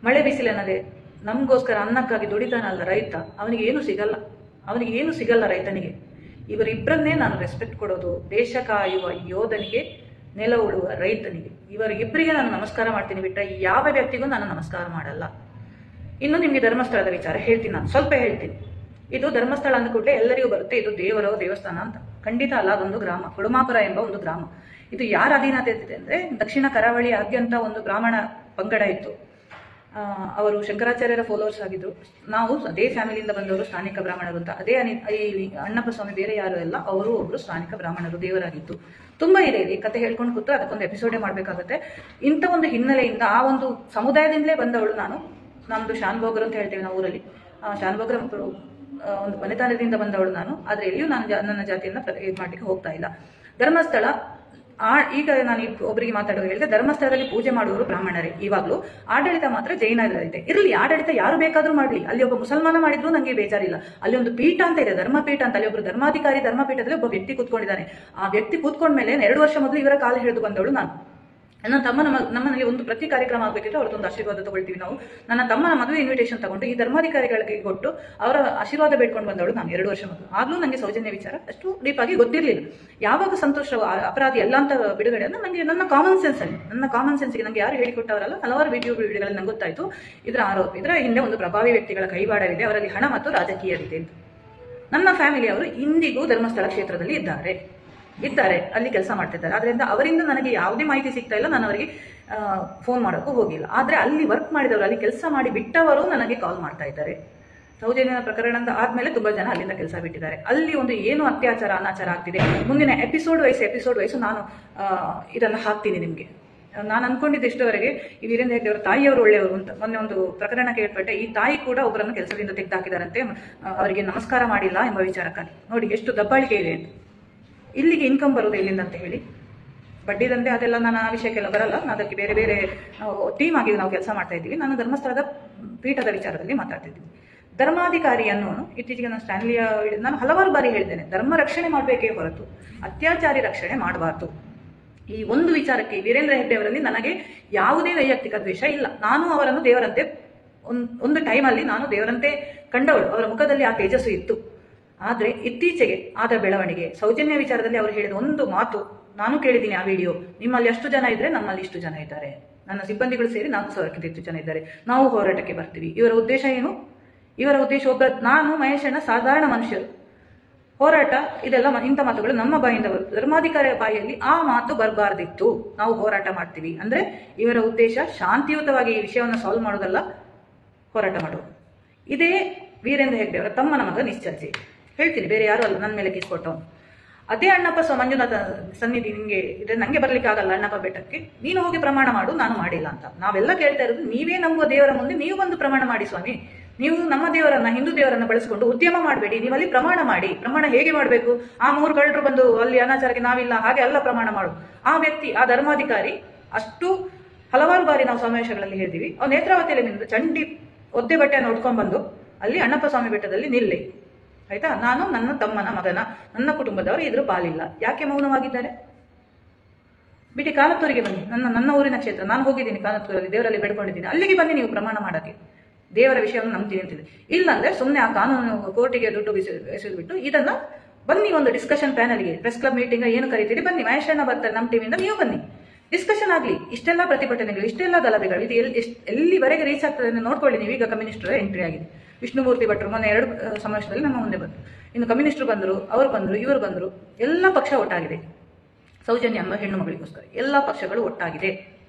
ಮಳೆ ಬಿಸಿಲನ್ನದೆ ನಮಗೋಸ್ಕರ ಅನ್ನಕ್ಕಾಗಿ ದುಡಿತಾನಲ್ಲ ರೈತ, ಅವನಿಗೆ ಏನು ಸಿಗಲ್ಲ ರೈತನಿಗೆ. ಇವರಿಬ್ಬರನ್ನೇ ನಾನು ರೆಸ್ಪೆಕ್ಟ್ ಕೊಡೋದು. ದೇಶ ಕಾಯುವ ಯೋಧನಿಗೆ, ನೆಲ ಉಳುವ ರೈತನಿಗೆ, ಇವರಿಬ್ಬರಿಗೆ ನಾನು ನಮಸ್ಕಾರ ಮಾಡ್ತೀನಿ ಬಿಟ್ಟರೆ ಯಾವ ವ್ಯಕ್ತಿಗೂ ನಾನು ನಮಸ್ಕಾರ ಮಾಡಲ್ಲ. ಇನ್ನು ನಿಮಗೆ ಧರ್ಮಸ್ಥಳದ ವಿಚಾರ ಹೇಳ್ತೀನಿ. ನಾನು ಸ್ವಲ್ಪ ಹೇಳ್ತೀನಿ. ಇದು ಧರ್ಮಸ್ಥಳ ಅಂದ ಕೂಡಲೇ ಎಲ್ಲರಿಗೂ ಬರುತ್ತೆ ಇದು ದೇವರ ದೇವಸ್ಥಾನ ಅಂತ. ಖಂಡಿತ ಅಲ್ಲ. ಅದೊಂದು ಗ್ರಾಮ, ಕುಡುಮಾಪುರ ಎಂಬ ಒಂದು ಗ್ರಾಮ. ಇದು ಯಾರ ಅಧೀನತೆ ಇರ್ತಿದೆ ಅಂದರೆ, ದಕ್ಷಿಣ ಕರಾವಳಿಯಾದ್ಯಂತ ಒಂದು ಬ್ರಾಹ್ಮಣ ಪಂಗಡ ಇತ್ತು. ಅವರು ಶಂಕರಾಚಾರ್ಯರ ಫಾಲೋವರ್ಸ್ ಆಗಿದ್ರು. ನಾವು ಅದೇ ಫ್ಯಾಮಿಲಿಯಿಂದ ಬಂದವರು, ಸ್ಥಾನಿಕ ಬ್ರಾಹ್ಮಣರು ಅಂತ. ಅದೇ ಅಣ್ಣಪ್ಪ ಸ್ವಾಮಿ ಬೇರೆ ಯಾರು ಎಲ್ಲ, ಅವರು ಒಬ್ರು ಸ್ಥಾನಿಕ ಬ್ರಾಹ್ಮಣರು, ದೇವರಾಗಿತ್ತು. ತುಂಬಾ ಇದೆ ಈ ಕತೆ ಹೇಳ್ಕೊಂಡು ಕೂತು ಅದಕ್ಕೊಂದು ಎಪಿಸೋಡೇ ಮಾಡಬೇಕಾಗುತ್ತೆ. ಇಂಥ ಒಂದು ಹಿನ್ನೆಲೆಯಿಂದ, ಆ ಒಂದು ಸಮುದಾಯದಿಂದಲೇ ಬಂದವಳು ನಾನು. ನಮ್ದು ಶಾನ್ಭೋಗರು ಅಂತ ಹೇಳ್ತೇವೆ ನಾವು ಊರಲ್ಲಿ. ಶಾನ್ಭೋಗರ ಒಂದು ಮನೆತನದಿಂದ ಬಂದವಳು ನಾನು. ಆದರೆ ಎಲ್ಲಿಯೂ ನಾನು ನನ್ನ ಜಾತಿಯನ್ನ ಇದು ಮಾಡ್ಲಿಕ್ಕೆ ಹೋಗ್ತಾ ಇಲ್ಲ. ಧರ್ಮಸ್ಥಳ, ಈಗ ನಾನು ಒಬ್ಬರಿಗೆ ಮಾತಾಡೋದು ಹೇಳಿದೆ, ಧರ್ಮಸ್ಥಳದಲ್ಲಿ ಪೂಜೆ ಮಾಡುವವರು ಬ್ರಾಹ್ಮಣರೇ. ಇವಾಗಲೂ ಆಡಳಿತ ಮಾತ್ರ ಜೈನರಲ್ಲಿದೆ. ಇರಲಿ, ಆಡಳಿತ ಯಾರು ಬೇಕಾದ್ರೂ ಮಾಡಲಿ. ಅಲ್ಲಿ ಒಬ್ಬ ಮುಸಲ್ಮಾನ ಮಾಡಿದ್ರು ನನಗೆ ಬೇಜಾರಿಲ್ಲ. ಅಲ್ಲಿ ಒಂದು ಪೀಠ ಅಂತ ಇದೆ, ಧರ್ಮಪೀಠ ಅಂತ. ಅಲ್ಲಿ ಒಬ್ಬರು ಧರ್ಮಾಧಿಕಾರಿ, ಧರ್ಮಪೀಠದಲ್ಲಿ ಒಬ್ಬ ವ್ಯಕ್ತಿ ಕೂತ್ಕೊಂಡಿದ್ದಾನೆ. ಆ ವ್ಯಕ್ತಿ ಕೂತ್ಕೊಂಡ್ಮೇಲೆ 2 ವರ್ಷ ಮೊದಲು ಇವರ ಕಾಲು ಹಿಡಿದು ಬಂದವಳು ನಾನು. ನನ್ನ ತಮ್ಮನ ನಮ್ಮನಲ್ಲಿ ಒಂದು ಪ್ರತಿ ಕಾರ್ಯಕ್ರಮ ಆಗಬೇಕಿದ್ರೆ ಅವ್ರದ್ದೊಂದು ಆಶೀರ್ವಾದ ತಗೊಳ್ತೀವಿ ನಾವು. ನನ್ನ ತಮ್ಮನ ಮದುವೆ ಇನ್ವಿಟೇಷನ್ ತಗೊಂಡು ಈ ಧರ್ಮಾಧಿಕಾರಿಗಳಿಗೆ ಕೊಟ್ಟು ಅವರ ಆಶೀರ್ವಾದ ಬೇಡ್ಕೊಂಡು ಬಂದವಳು ನಾನು 2 ವರ್ಷ ಮೊದಲು. ಆಗ್ಲೂ ನನಗೆ ಸೌಜನ್ಯ ವಿಚಾರ ಅಷ್ಟು ಡೀಪ್ ಆಗಿ ಗೊತ್ತಿರಲಿಲ್ಲ. ಯಾವಾಗ ಸಂತೋಷ ಅಪರಾಧಿ ಎಲ್ಲ ಅಂತ ಬಿಡುಗಡೆ ಅಂದ್ರೆ ನನಗೆ ನನ್ನ ಕಾಮನ್ ಸೆನ್ಸ್ಗೆ ನನಗೆ ಯಾರು ಹೇಳಿಕೊಟ್ಟವರಲ್ಲ, ಹಲವಾರು ವಿಡಿಯೋಗಳಲ್ಲಿ ನಂಗೆ ಗೊತ್ತಾಯ್ತು ಇದರ ಆರೋಪ. ಇದರ ಹಿಂದೆ ಒಂದು ಪ್ರಭಾವಿ ವ್ಯಕ್ತಿಗಳ ಕೈವಾಡವಿದೆ, ಅವರಲ್ಲಿ ಹಣ ಮತ್ತು ರಾಜಕೀಯವಿದೆ ಅಂತ. ನನ್ನ ಫ್ಯಾಮಿಲಿಯವರು ಇಂದಿಗೂ ಧರ್ಮಸ್ಥಳ ಕ್ಷೇತ್ರದಲ್ಲಿ ಇದ್ದಾರೆ, ಅಲ್ಲಿ ಕೆಲಸ ಮಾಡ್ತಿದ್ದಾರೆ. ಅದರಿಂದ ಅವರಿಂದ ನನಗೆ ಯಾವುದೇ ಮಾಹಿತಿ ಸಿಗ್ತಾ ಇಲ್ಲ. ನಾನು ಅವರಿಗೆ ಫೋನ್ ಮಾಡೋಕ್ಕೂ ಹೋಗಿಲ್ಲ. ಆದರೆ ಅಲ್ಲಿ ವರ್ಕ್ ಮಾಡಿದವರು, ಅಲ್ಲಿ ಕೆಲಸ ಮಾಡಿ ಬಿಟ್ಟವರು ನನಗೆ ಕಾಲ್ ಮಾಡ್ತಾ ಇದ್ದಾರೆ. ಸೌಜನ್ಯ ಪ್ರಕರಣ ಆದ್ಮೇಲೆ ತುಂಬಾ ಜನ ಅಲ್ಲಿಂದ ಕೆಲಸ ಬಿಟ್ಟಿದ್ದಾರೆ. ಅಲ್ಲಿ ಒಂದು ಏನು ಅತ್ಯಾಚಾರ ಅನಾಚಾರ ಆಗ್ತಿದೆ, ಮುಂದಿನ ಎಪಿಸೋಡ್ ವೈಸ್ ನಾನು ಇದನ್ನು ಹಾಕ್ತೀನಿ ನಿಮಗೆ. ನಾನು ಅನ್ಕೊಂಡಿದ್ದೆ ಇಷ್ಟವರೆಗೆ ಈ ವೀರೇಂದ್ರ ಹೆಗ್ಡೆ ಅವರ ತಾಯಿಯವರು ಒಳ್ಳೆಯವರು ಅಂತ. ಮೊನ್ನೆ ಒಂದು ಪ್ರಕರಣ ಕೇಳ್ಪಟ್ಟೆ, ಈ ತಾಯಿ ಕೂಡ ಒಬ್ಬರನ್ನು ಕೆಲಸದಿಂದ ತೆಗೆದುಹಾಕಿದಾರಂತೆ, ಅವರಿಗೆ ನಮಸ್ಕಾರ ಮಾಡಿಲ್ಲ ಎಂಬ ವಿಚಾರಕ್ಕಾಗಿ. ನೋಡಿ ಎಷ್ಟು ದಬ್ಬಾಳಿಕೆ ಇದೆ ಅಂತ. ಇಲ್ಲಿಗೆ ಇನ್ಕಮ್ ಬರೋದು ಎಲ್ಲಿಂದ ಅಂತ ಹೇಳಿ. ಬಡ್ಡಿ ದಂಧೆ ಅದೆಲ್ಲ ನಾನು ಆ ವಿಷಯಕ್ಕೆಲ್ಲ ಬರಲ್ಲ. ಅದಕ್ಕೆ ಬೇರೆ ಬೇರೆ ಟೀಮ್ ಆಗಿ ನಾವು ಕೆಲಸ ಮಾಡ್ತಾ ಇದ್ದೀವಿ. ನಾನು ಧರ್ಮಸ್ಥಳದ ಪೀಠದ ವಿಚಾರದಲ್ಲಿ ಮಾತಾಡ್ತಿದ್ದೀನಿ. ಧರ್ಮಾಧಿಕಾರಿಯನ್ನು ಇತ್ತೀಚೆಗೆ ನಾನು ಸ್ಟ್ಯಾನ್ಲಿಯ ನಾನು ಹಲವಾರು ಬಾರಿ ಹೇಳಿದ್ದೇನೆ, ಧರ್ಮ ರಕ್ಷಣೆ ಮಾಡಬೇಕೇ ಹೊರತು ಅತ್ಯಾಚಾರಿ ರಕ್ಷಣೆ ಮಾಡಬಾರ್ದು. ಈ ಒಂದು ವಿಚಾರಕ್ಕೆ ವೀರೇಂದ್ರ ಹೆಗ್ಡೆ ಅವರಲ್ಲಿ ನನಗೆ ಯಾವುದೇ ವೈಯಕ್ತಿಕ ದ್ವೇಷ ಇಲ್ಲ. ನಾನು ಅವರನ್ನು ದೇವರಂತೆ ಒಂದು ಟೈಮಲ್ಲಿ ನಾನು ದೇವರಂತೆ ಕಂಡವಳು, ಅವರ ಮುಖದಲ್ಲಿ ಆ ತೇಜಸ್ಸು ಇತ್ತು. ಆದರೆ ಇತ್ತೀಚೆಗೆ ಆದ ಬೆಳವಣಿಗೆ, ಸೌಜನ್ಯ ವಿಚಾರದಲ್ಲಿ ಅವರು ಹೇಳಿದ ಒಂದು ಮಾತು ನಾನು ಕೇಳಿದ್ದೀನಿ ಆ ವಿಡಿಯೋ, ನಿಮ್ಮಲ್ಲಿ ಅಷ್ಟು ಜನ ಇದ್ರೆ ನಮ್ಮಲ್ಲಿ ಇಷ್ಟು ಜನ ಇದ್ದಾರೆ, ನನ್ನ ಸಿಬ್ಬಂದಿಗಳು ಸೇರಿ 4,000ಕ್ಕಿಂತ ಹೆಚ್ಚು ಜನ ಇದ್ದಾರೆ, ನಾವು ಹೋರಾಟಕ್ಕೆ ಬರ್ತೀವಿ. ಇವರ ಉದ್ದೇಶ ಏನು? ಇವರ ಉದ್ದೇಶ ನಾನು ಮಹೇಶಣ್ಣ ಸಾಧಾರಣ ಮನುಷ್ಯರು, ಹೋರಾಟ ಇದೆಲ್ಲ ಇಂಥ ಮಾತುಗಳು ನಮ್ಮ ಬಾಯಿಂದ ಬರುತ್ತೆ. ಧರ್ಮಾಧಿಕಾರಿಯ ಬಾಯಿಯಲ್ಲಿ ಆ ಮಾತು ಬರಬಾರ್ದಿತ್ತು. ನಾವು ಹೋರಾಟ ಮಾಡ್ತೀವಿ ಅಂದ್ರೆ ಇವರ ಉದ್ದೇಶ ಶಾಂತಿಯುತವಾಗಿ ಈ ವಿಷಯವನ್ನು ಸಾಲ್ವ್ ಮಾಡೋದಲ್ಲ, ಹೋರಾಟ ಮಾಡೋದು. ಇದೇ ವೀರೇಂದ್ರ ಹೆಗ್ಡೆ ಅವರ ತಮ್ಮನ ಮಗ ನಿಶ್ಚರ್ಜಿ. ಹೇಳ್ತೀನಿ, ಬೇರೆ ಯಾರು ಅಲ್ಲ, ನನ್ನ ಮೇಲೆ ಕಿಸ್ಕೊಟ್ಟವನು. ಅದೇ ಅಣ್ಣಪ್ಪ ಮಂಜುನಾಥ ಸನ್ನಿಧಿ ನಿಂಗೆ ಇದ್ರೆ ನಂಗೆ ಬರ್ಲಿಕ್ಕೆ ಆಗಲ್ಲ ಅಣ್ಣಪ್ಪ ಬೆಟ್ಟಕ್ಕೆ, ನೀನು ಹೋಗಿ ಪ್ರಮಾಣ ಮಾಡು, ನಾನು ಮಾಡಿಲ್ಲ ಅಂತ. ನಾವೆಲ್ಲ ಕೇಳ್ತಾ ಇರೋದು, ನೀವೇ ನಂಬುವ ದೇವರ ಮುಂದೆ ನೀವು ಬಂದು ಪ್ರಮಾಣ ಮಾಡಿ ಸ್ವಾಮಿ. ನೀವು ನಮ್ಮ ದೇವರನ್ನ, ಹಿಂದೂ ದೇವರನ್ನ ಬಳಸಿಕೊಂಡು ಉದ್ಯಮ ಮಾಡಬೇಡಿ, ನೀವು ಅಲ್ಲಿ ಪ್ರಮಾಣ ಮಾಡಿ. ಪ್ರಮಾಣ ಹೇಗೆ ಮಾಡಬೇಕು? ಆ 3 ಕಳ್ಳರು ಬಂದು ಅಲ್ಲಿ ಅನಾಚಾರಕ್ಕೆ ನಾವಿಲ್ಲ ಹಾಗೆ ಅಲ್ಲ ಪ್ರಮಾಣ ಮಾಡು. ಆ ವ್ಯಕ್ತಿ, ಆ ಧರ್ಮಾಧಿಕಾರಿ ಅಷ್ಟು ಹಲವಾರು ಬಾರಿ ನಾವು ಸಮಾವೇಶಗಳಲ್ಲಿ ಹೇಳ್ತೀವಿ, ಅವ್ರು ನೇತ್ರಾವತಿಯಲ್ಲಿ ನಿಂತು ಚಂಡಿ ಒದ್ದೆ ಬಟ್ಟೆಯನ್ನು ಉಟ್ಕೊಂಡ್ ಬಂದು ಅಲ್ಲಿ ಅಣ್ಣಪ್ಪ ಸ್ವಾಮಿ ಬೆಟ್ಟದಲ್ಲಿ ನಿಲ್ಲಿ, ಆಯ್ತಾ? ನಾನು ನನ್ನ ತಮ್ಮನ ಮಗನ, ನನ್ನ ಕುಟುಂಬದವರು ಇದ್ರ ಪಾಲಿಲ್ಲ. ಯಾಕೆ ಮೌನವಾಗಿದ್ದಾರೆ? ಬಿಡಿ, ಕಾನತ್ತೂರಿಗೆ ಬನ್ನಿ, ನನ್ನ ಊರಿನ ಕ್ಷೇತ್ರ, ನಾನು ಹೋಗಿದ್ದೀನಿ ಕಾನತ್ತೂರಲ್ಲಿ, ದೇವರಲ್ಲಿ ಬೇಡ್ಕೊಂಡಿದ್ದೀನಿ, ಅಲ್ಲಿಗೆ ಬನ್ನಿ ನೀವು ಪ್ರಮಾಣ ಮಾಡಕ್ಕೆ, ದೇವರ ವಿಷಯವನ್ನು ನಂಬ್ತೀನಿ ಅಂತಿದೆ. ಇಲ್ಲಾಂದ್ರೆ ಸುಮ್ಮನೆ ಆ ಕಾನೂನು ಕೋರ್ಟಿಗೆ ದುಡ್ಡು ಎಸೆದ್ಬಿಟ್ಟು ಇದನ್ನ ಬನ್ನಿ ಒಂದು ಡಿಸ್ಕಷನ್ ಪ್ಯಾನಲ್ಗೆ, ಪ್ರೆಸ್ ಕ್ಲಬ್ ಮೀಟಿಂಗ್ ಏನು ಕರೀತೀರಿ ಬನ್ನಿ, ಮಹೇಶಣ್ಣ ಬರ್ತಾರೆ ನಮ್ಮ ಟೀಮಿಂದ, ನೀವು ಬನ್ನಿ, ಡಿಸ್ಕಷನ್ ಆಗಲಿ. ಇಷ್ಟೆಲ್ಲ ಪ್ರತಿಭಟನೆಗಳು, ಇಷ್ಟೆಲ್ಲ ಗಲಭೆಗಳು, ಇದು ಎಲ್ಲಿವರೆಗೆ ರೀಚ್ ಆಗ್ತದೆ ಅಂತ ನೋಡ್ಕೊಳ್ಳಿ ನೀವು. ಈಗ ಕಮ್ಯುನಿಸ್ಟರ ಎಂಟ್ರಿ ಆಗಿದೆ, ವಿಷ್ಣುಮೂರ್ತಿ ಭಟ್ರು ಮೊನ್ನೆ 2 ಸಮಾವೇಶದಲ್ಲಿ ನಮ್ಮ ಮುಂದೆ ಬಂದರು, ಇನ್ನು ಕಮ್ಯುನಿಸ್ಟರು ಬಂದರು, ಅವರು ಬಂದರು, ಇವರು ಬಂದರು, ಎಲ್ಲ ಪಕ್ಷ ಒಟ್ಟಾಗಿದೆ ಸೌಜನ್ಯ ಎಂಬ ಹೆಣ್ಣು ಮಗಳಿಗೋಸ್ಕರ. ಎಲ್ಲ ಪಕ್ಷಗಳು ಒಟ್ಟಾಗಿದೆ.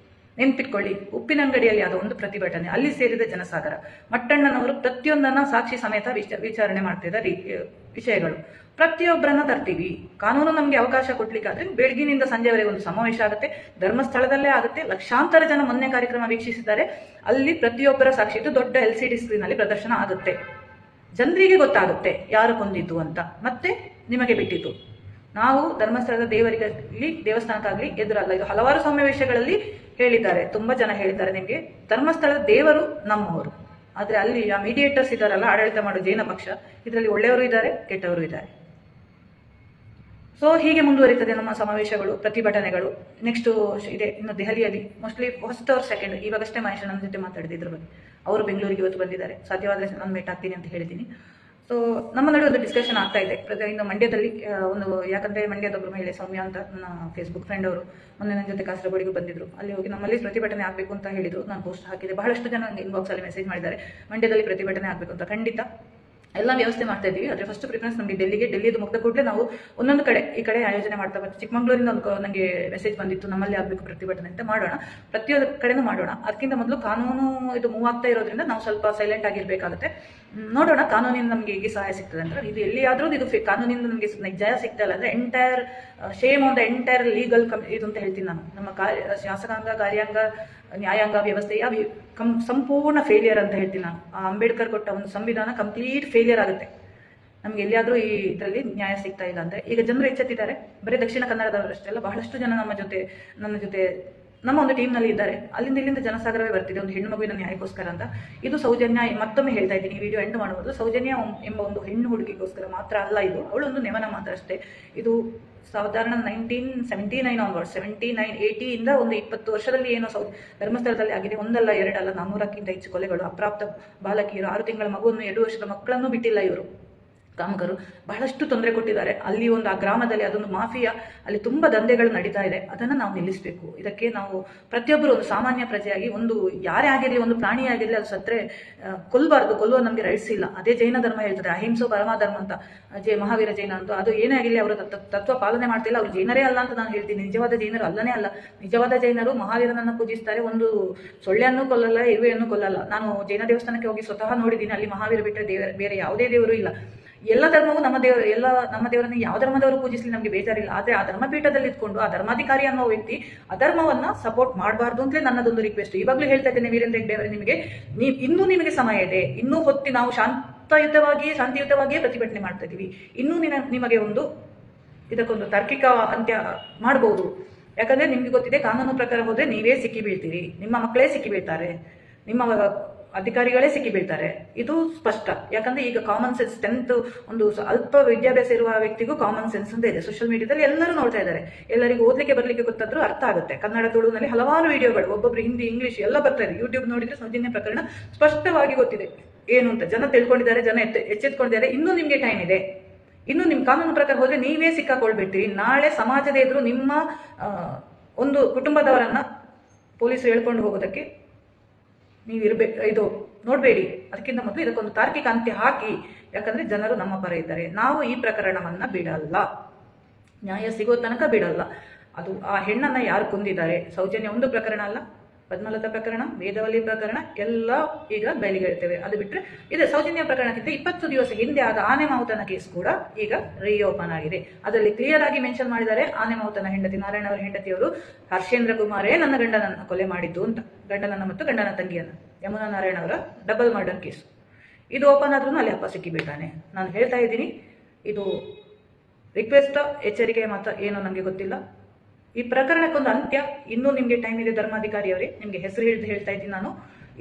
ನೆನ್ಪಿಟ್ಕೊಳ್ಳಿ, ಉಪ್ಪಿನಂಗಡಿಯಲ್ಲಿ ಆದ ಒಂದು ಪ್ರತಿಭಟನೆ, ಅಲ್ಲಿ ಸೇರಿದ ಜನಸಾಗರ, ಮಟ್ಟಣ್ಣನವರು ಪ್ರತಿಯೊಂದನ್ನ ಸಾಕ್ಷಿ ಸಮೇತ ವಿಚಾರಣೆ ಮಾಡ್ತಿದ್ದ ವಿಷಯಗಳು, ಪ್ರತಿಯೊಬ್ಬರನ್ನ ತರ್ತೀವಿ. ಕಾನೂನು ನಮಗೆ ಅವಕಾಶ ಕೊಡ್ಲಿಕ್ಕಾದ್ರೆ ಬೆಳಗಿನಿಂದ ಸಂಜೆವರೆಗೆ ಒಂದು ಸಮಾವೇಶ ಆಗುತ್ತೆ, ಧರ್ಮಸ್ಥಳದಲ್ಲೇ ಆಗುತ್ತೆ. ಲಕ್ಷಾಂತರ ಜನ ಮೊನ್ನೆ ಕಾರ್ಯಕ್ರಮ ವೀಕ್ಷಿಸಿದ್ದಾರೆ. ಅಲ್ಲಿ ಪ್ರತಿಯೊಬ್ಬರ ಸಾಕ್ಷಿ ಇದ್ದು ದೊಡ್ಡ LCD ಸ್ಕ್ರೀನ್ ಅಲ್ಲಿ ಪ್ರದರ್ಶನ ಆಗುತ್ತೆ. ಜನರಿಗೆ ಗೊತ್ತಾಗುತ್ತೆ ಯಾರು ಕೊಂದಿದ್ದು ಅಂತ. ಮತ್ತೆ ನಿಮಗೆ ಬಿಟ್ಟಿದ್ದು, ನಾವು ಧರ್ಮಸ್ಥಳದ ದೇವರಿಗಾಗಲಿ ದೇವಸ್ಥಾನಕ್ಕಾಗಲಿ ಎದುರಲ್ಲ. ಇದು ಹಲವಾರು ಸಮಾವೇಶಗಳಲ್ಲಿ ಹೇಳಿದ್ದಾರೆ, ತುಂಬಾ ಜನ ಹೇಳಿದ್ದಾರೆ ನಿಮಗೆ, ಧರ್ಮಸ್ಥಳದ ದೇವರು ನಮ್ಮವರು. ಆದ್ರೆ ಅಲ್ಲಿ ಆ ಮೀಡಿಯೇಟರ್ಸ್ ಇದ್ದಾರಲ್ಲ, ಆಡಳಿತ ಮಾಡೋ ಜೈನ ಪಕ್ಷ, ಇದರಲ್ಲಿ ಒಳ್ಳೆಯವರು ಇದ್ದಾರೆ, ಕೆಟ್ಟವರು ಇದ್ದಾರೆ. ಸೊ ಹೀಗೆ ಮುಂದುವರಿತದೆ ನಮ್ಮ ಸಮಾವೇಶಗಳು, ಪ್ರತಿಭಟನೆಗಳು. ನೆಕ್ಸ್ಟ್ ಇದೆ ಇನ್ನು ದೆಹಲಿಯಲ್ಲಿ, ಮೋಸ್ಟ್ಲಿ ಫಸ್ಟ್ ಆರ್ ಸೆಕೆಂಡ್, ಇವಾಗಷ್ಟೇ ಮಹೇಶ್ ನನ್ನ ಜೊತೆ ಮಾತಾಡಿದ್ರು ಇದ್ರ ಬಗ್ಗೆ. ಅವರು ಬೆಂಗಳೂರಿಗೆ ಇವತ್ತು ಬಂದಿದ್ದಾರೆ, ಸಾಧ್ಯವಾದರೆ ನಾನು ಮೀಟ್ ಆಗ್ತೀನಿ ಅಂತ ಹೇಳಿದ್ದೀನಿ. ಸೊ ನಮ್ಮ ನಡುವೆ ಒಂದು ಡಿಸ್ಕಷನ್ ಆಗ್ತಾ ಇದೆ. ಇನ್ನು ಮಂಡ್ಯದಲ್ಲಿ ಒಂದು, ಯಾಕಂದ್ರೆ ಮಂಡ್ಯದೊಬ್ಬರು ಮಹಿಳೆ ಸೌಮ್ಯ ಅಂತ ನನ್ನ ಫೇಸ್ಬುಕ್ ಫ್ರೆಂಡ್ ಅವರು ಮೊನ್ನೆ ನನ್ನ ಜೊತೆ ಕಾಸರಗೋಡಿಗೂ ಬಂದಿದ್ರು. ಅಲ್ಲಿ ಹೋಗಿ ನಮ್ಮಲ್ಲಿ ಪ್ರತಿಭಟನೆ ಆಗಬೇಕು ಅಂತ ಹೇಳಿದ್ರು. ನಾನು ಪೋಸ್ಟ್ ಹಾಕಿದೆ, ಬಹಳಷ್ಟು ಜನ ನನಗೆ ಇನ್ಬಾಕ್ಸ್ ಅಲ್ಲಿ ಮೆಸೇಜ್ ಮಾಡಿದ್ದಾರೆ, ಮಂಡ್ಯದಲ್ಲಿ ಪ್ರತಿಭಟನೆ ಆಗಬೇಕು ಅಂತ. ಖಂಡಿತ ಎಲ್ಲ ವ್ಯವಸ್ಥೆ ಮಾಡ್ತಾ ಇದ್ದೀವಿ. ಆದರೆ ಫಸ್ಟ್ ಪ್ರಿಫರೆನ್ಸ್ ನಮಗೆ ಡೆಲ್ಲಿದು ಮುಗ್ದ ಕೂಡಲೇ ನಾವು ಒಂದೊಂದು ಕಡೆ ಈ ಕಡೆ ಆಯೋಜನೆ ಮಾಡ್ತಾ ಬರ್ತೀವಿ. ಚಿಕ್ಕಮಗಳೂರಿಂದ ಒಂದು ನನಗೆ ಮೆಸೇಜ್ ಬಂದಿತ್ತು, ನಮ್ಮಲ್ಲಿ ಆಗಬೇಕು ಪ್ರತಿಭಟನೆ ಅಂತ. ಮಾಡೋಣ, ಪ್ರತಿಯೊಂದು ಕಡೆನೂ ಮಾಡೋಣ. ಅದಕ್ಕಿಂತ ಮೊದಲು ಕಾನೂನು ಇದು ಮೂವ್ ಆಗ್ತಾ ಇರೋದ್ರಿಂದ ನಾವು ಸ್ವಲ್ಪ ಸೈಲೆಂಟ್ ಆಗಿರ್ಬೇಕಾಗುತ್ತೆ. ನೋಡೋಣ ಕಾನೂನಿಂದ ನಮಗೆ ಹೇಗೆ ಸಹಾಯ ಸಿಗ್ತದೆ ಅಂತ. ಇದು ಎಲ್ಲಿಯಾದ್ರೂ ಇದು ಕಾನೂನಿಂದ ನಮಗೆ ಜಯ ಸಿಗ್ತಾ ಇಲ್ಲ ಅಂದ್ರೆ entire shame on the entire legal ಇದು ಅಂತ ಹೇಳ್ತೀನಿ ನಾನು. ನಮ್ಮ ಶಾಸಕಾಂಗ, ಕಾರ್ಯಾಂಗ, ನ್ಯಾಯಾಂಗ ವ್ಯವಸ್ಥೆಯ ಸಂಪೂರ್ಣ ಫೇಲಿಯರ್ ಅಂತ ಹೇಳ್ತೀನಿ ನಾನು. ಆ ಅಂಬೇಡ್ಕರ್ ಕೊಟ್ಟ ಒಂದು ಸಂವಿಧಾನ ಕಂಪ್ಲೀಟ್ ಫೇಲಿಯರ್ ಆಗುತ್ತೆ ನಮ್ಗೆ ಎಲ್ಲಿಯಾದ್ರೂ ಈ ಇದರಲ್ಲಿ ನ್ಯಾಯ ಸಿಗ್ತಾ ಇಲ್ಲ ಅಂದ್ರೆ. ಈಗ ಜನರು ಎಚ್ಚೆತ್ತಿದ್ದಾರೆ, ಬರೀ ದಕ್ಷಿಣ ಕನ್ನಡದವರಷ್ಟೇ ಅಲ್ಲ, ಬಹಳಷ್ಟು ಜನ ನನ್ನ ಜೊತೆ ನಮ್ಮ ಒಂದು ಟೀಮ್ನಲ್ಲಿ ಇದ್ದಾರೆ. ಅಲ್ಲಿಂದ ಇಲ್ಲಿಂದ ಜನಸಾಗರವೇ ಬರ್ತಿದೆ ಒಂದು ಹೆಣ್ಣು ಮಗುವಿನ ನ್ಯಾಯಕ್ಕೋಸ್ಕರ ಅಂತ. ಇದು ಸೌಜನ್ಯ, ಮತ್ತೊಮ್ಮೆ ಹೇಳ್ತಾ ಇದ್ದೀನಿ, ಈ ವಿಡಿಯೋ ಎಂಡ್ ಮಾಡುವುದು, ಸೌಜನ್ಯ ಎಂಬ ಒಂದು ಹೆಣ್ಣು ಹುಡುಗಿಗೋಸ್ಕರ ಮಾತ್ರ ಅಲ್ಲ. ಇದು ಅವಳೊಂದು ನೆವನ ಮಾತ್ರ ಅಷ್ಟೇ. ಇದು ಸಾಧಾರಣ 1979 ಆನ್ವರ್ಡ್, 79, 80 ಇಂದ ಒಂದು 20 ವರ್ಷದಲ್ಲಿ ಏನೋ ಧರ್ಮಸ್ಥಳದಲ್ಲಿ ಆಗಿದೆ. ಒಂದಲ್ಲ ಎರಡಲ್ಲ, 400ಕ್ಕಿಂತ ಹೆಚ್ಚು ಕೊಲೆಗಳು, ಅಪ್ರಾಪ್ತ ಬಾಲಕಿಯರು, 6 ತಿಂಗಳ ಮಗುವನ್ನು, 2 ವರ್ಷದ ಮಕ್ಕಳನ್ನು ಬಿಟ್ಟಿಲ್ಲ ಇವರು ಕಾಮಗಾರು. ಬಹಳಷ್ಟು ತೊಂದರೆ ಕೊಟ್ಟಿದ್ದಾರೆ ಅಲ್ಲಿ. ಒಂದು ಆ ಗ್ರಾಮದಲ್ಲಿ ಅದೊಂದು ಮಾಫಿಯಾ, ಅಲ್ಲಿ ತುಂಬ ದಂಧೆಗಳು ನಡೀತಾ ಇದೆ. ಅದನ್ನು ನಾವು ನಿಲ್ಲಿಸಬೇಕು. ಇದಕ್ಕೆ ನಾವು ಪ್ರತಿಯೊಬ್ಬರು ಒಂದು ಸಾಮಾನ್ಯ ಪ್ರಜೆಯಾಗಿ, ಒಂದು ಯಾರೇ ಆಗಿರಲಿ, ಒಂದು ಪ್ರಾಣಿ ಆಗಿರಲಿ, ಅದು ಸತ್ತರೆ ಕೊಲ್ಲಬಾರ್ದು, ಕೊಲ್ಲುವ ನಮಗೆ ರೈಟ್ಸ್ ಇಲ್ಲ. ಅದೇ ಜೈನ ಧರ್ಮ ಹೇಳ್ತದೆ, ಅಹಿಂಸೋ ಪರಮಾಧರ್ಮ ಅಂತ. ಮಹಾವೀರ ಜೈನ ಅಂತ, ಅದು ಏನೇ ಆಗಿರಲಿ ಅವರ ತತ್ವ ಪಾಲನೆ ಮಾಡ್ತಿಲ್ಲ, ಅವರು ಜೈನರೇ ಅಲ್ಲ ಅಂತ ನಾನು ಹೇಳ್ತೀನಿ. ನಿಜವಾದ ಜೈನರು ಅಲ್ಲನೇ ಅಲ್ಲ. ನಿಜವಾದ ಜೈನರು ಮಹಾವೀರನನ್ನು ಪೂಜಿಸ್ತಾರೆ, ಒಂದು ಸೊಳ್ಳೆಯನ್ನು ಕೊಲ್ಲಲ್ಲ, ಇರುವೆಯನ್ನು ಕೊಲ್ಲಲ್ಲ. ನಾನು ಜೈನ ದೇವಸ್ಥಾನಕ್ಕೆ ಹೋಗಿ ಸ್ವತಃ ನೋಡಿದ್ದೀನಿ, ಅಲ್ಲಿ ಮಹಾವೀರ ಬಿಟ್ಟರೆ ಬೇರೆ ಯಾವುದೇ ದೇವರು ಇಲ್ಲ. ಎಲ್ಲ ಧರ್ಮವು ನಮ್ಮ ದೇವರನ್ನು ಯಾವ ಧರ್ಮದವರು ಪೂಜಿಸಲಿ ನಮಗೆ ಬೇಜಾರಿಲ್ಲ. ಆದರೆ ಆ ಧರ್ಮಪೀಠದಲ್ಲಿ ಇದ್ಕೊಂಡು ಆ ಧರ್ಮಾಧಿಕಾರಿ ಅನ್ನೋ ವ್ಯಕ್ತಿ ಅಧರ್ಮವನ್ನ ಸಪೋರ್ಟ್ ಮಾಡಬಾರ್ದು ಅಂತಲೇ ನನ್ನದೊಂದು ರಿಕ್ವೆಸ್ಟ್. ಇವಾಗಲೂ ಹೇಳ್ತಾ ಇದ್ದೇನೆ ವೀರೇಂದ್ರ ಹೆಗ್ಡೆ ಅವರೇ, ಇನ್ನೂ ನಿಮಗೆ ಸಮಯ ಇದೆ. ಇನ್ನೂ ಹೊತ್ತಿ ನಾವು ಶಾಂತಿಯುತವಾಗಿಯೇ ಪ್ರತಿಭಟನೆ ಮಾಡ್ತಾ ಇದ್ದೀವಿ. ಇನ್ನೂ ನಿಮಗೆ ಇದಕ್ಕೊಂದು ತಾರ್ಕಿಕ ಅಂತ್ಯ ಮಾಡಬಹುದು. ಯಾಕಂದ್ರೆ ನಿಮ್ಗೆ ಗೊತ್ತಿದೆ, ಕಾನೂನು ಪ್ರಕಾರ ಹೋದ್ರೆ ನೀವೇ ಸಿಕ್ಕಿ ಬೀಳ್ತೀರಿ, ನಿಮ್ಮ ಮಕ್ಕಳೇ ಸಿಕ್ಕಿ ಬೀಳ್ತಾರೆ, ನಿಮ್ಮ ಅಧಿಕಾರಿಗಳೇ ಸಿಕ್ಕಿ ಬೀಳ್ತಾರೆ, ಇದು ಸ್ಪಷ್ಟ. ಯಾಕಂದ್ರೆ ಈಗ ಕಾಮನ್ ಸೆನ್ಸ್ 10th ಒಂದು ಅಲ್ಪ ವಿದ್ಯಾಭ್ಯಾಸ ಇರುವ ವ್ಯಕ್ತಿಗೂ ಕಾಮನ್ ಸೆನ್ಸ್ ಅಂತ ಇದೆ. ಸೋಷಿಯಲ್ ಮೀಡಿಯಾದಲ್ಲಿ ಎಲ್ಲರೂ ನೋಡ್ತಾ ಇದ್ದಾರೆ, ಎಲ್ಲರಿಗೂ ಓದ್ಲಿಕ್ಕೆ ಬರ್ಲಿಕ್ಕೆ ಗೊತ್ತಾದ್ರೂ ಅರ್ಥ ಆಗುತ್ತೆ. ಕನ್ನಡ ತುಳುನಲ್ಲಿ ಹಲವಾರು ವಿಡಿಯೋಗಳು, ಒಬ್ಬೊಬ್ರು ಹಿಂದಿ ಇಂಗ್ಲಿಷ್ ಎಲ್ಲ ಬರ್ತಾ ಇದೆ. ಯೂಟ್ಯೂಬ್ ನೋಡಿದ್ರೆ ಸೌಜನ್ಯ ಪ್ರಕರಣ ಸ್ಪಷ್ಟವಾಗಿ ಗೊತ್ತಿದೆ ಏನು ಅಂತ. ಜನ ತಿಳ್ಕೊಂಡಿದ್ದಾರೆ, ಜನ ಎಚ್ಚೆತ್ಕೊಂಡಿದ್ದಾರೆ. ಇನ್ನೂ ನಿಮ್ಗೆ ಟೈಮ್ ಇದೆ. ಇನ್ನು ನಿಮ್ ಕಾನೂನು ಪ್ರಕಾರ ಹೋದ್ರೆ ನೀವೇ ಸಿಕ್ಕಾಕೊಳ್ಬಿಡ್ತೀರಿ. ನಾಳೆ ಸಮಾಜದ ಎದುರು ನಿಮ್ಮ ಒಂದು ಕುಟುಂಬದವರನ್ನ ಪೊಲೀಸರು ಹೇಳ್ಕೊಂಡು ಹೋಗೋದಕ್ಕೆ ನೀವು ಇದು ನೋಡ್ಬೇಡಿ. ಅದಕ್ಕಿಂತ ಮೊದಲು ಇದಕ್ಕೊಂದು ತಾರ್ಕಿಕ ಅಂತ್ಯ ಹಾಕಿ. ಯಾಕಂದ್ರೆ ಜನರು ನಮ್ಮ ಪರ ಇದ್ದಾರೆ. ನಾವು ಈ ಪ್ರಕರಣವನ್ನ ಬಿಡಲ್ಲ, ನ್ಯಾಯ ಸಿಗೋ ತನಕ ಬಿಡಲ್ಲ. ಅದು ಆ ಹೆಣ್ಣನ್ನ ಯಾರು ಕೊಂದಿದ್ದಾರೆ, ಸೌಜನ್ಯ ಒಂದು ಪ್ರಕರಣ ಅಲ್ಲ, ಪದ್ಮಲತಾ ಪ್ರಕರಣ, ವೇದವಲ್ಲಿ ಪ್ರಕರಣ ಎಲ್ಲ ಈಗ ಬಯಲಿಗೆಳ್ತೇವೆ. ಅದು ಬಿಟ್ಟರೆ ಇದೆ ಸೌಜನ್ಯ ಪ್ರಕರಣಕ್ಕಿಂತ 20 ದಿವಸ ಹಿಂದೆ ಆದ ಆನೆ ಮಾವುತನ ಕೇಸ್ ಕೂಡ ಈಗ ರೀಓಪನ್ ಆಗಿದೆ. ಅದರಲ್ಲಿ ಕ್ಲಿಯರ್ ಆಗಿ ಮೆನ್ಷನ್ ಮಾಡಿದ್ದಾರೆ, ಆನೆ ಮಾವುತನ ಹೆಂಡತಿ ನಾರಾಯಣ ಅವರ ಹೆಂಡತಿಯವರು ಹರ್ಷೇಂದ್ರ ಕುಮಾರೇ ನನ್ನ ಗಂಡನನ್ನು ಕೊಲೆ ಮಾಡಿದ್ದು ಅಂತ. ಗಂಡನನ್ನ ಮತ್ತು ಗಂಡನ ತಂಗಿಯನ್ನ, ಯಮುನಾ ನಾರಾಯಣ ಅವರ ಡಬಲ್ ಮರ್ಡರ್ ಕೇಸ್ ಇದು ಓಪನ್ ಆದ್ರೂ ಅಲ್ಲಿ ಅಪ್ಪ ಸಿಕ್ಕಿಬಿಟ್ಟಾನೆ. ನಾನು ಹೇಳ್ತಾ ಇದ್ದೀನಿ, ಇದು ರಿಕ್ವೆಸ್ಟ್, ಎಚ್ಚರಿಕೆ ಮಾತ್ರ, ಏನೋ ನನಗೆ ಗೊತ್ತಿಲ್ಲ. ಈ ಪ್ರಕರಣಕ್ಕೊಂದು ಅಂತ್ಯ, ಇನ್ನೂ ನಿಮಗೆ ಟೈಮ್ ಇದೆ. ಧರ್ಮಾಧಿಕಾರಿಯವರೇ, ನಿಮಗೆ ಹೆಸರು ಹಿಡಿದು ಹೇಳ್ತಾ ಇದ್ದೀನಿ ನಾನು,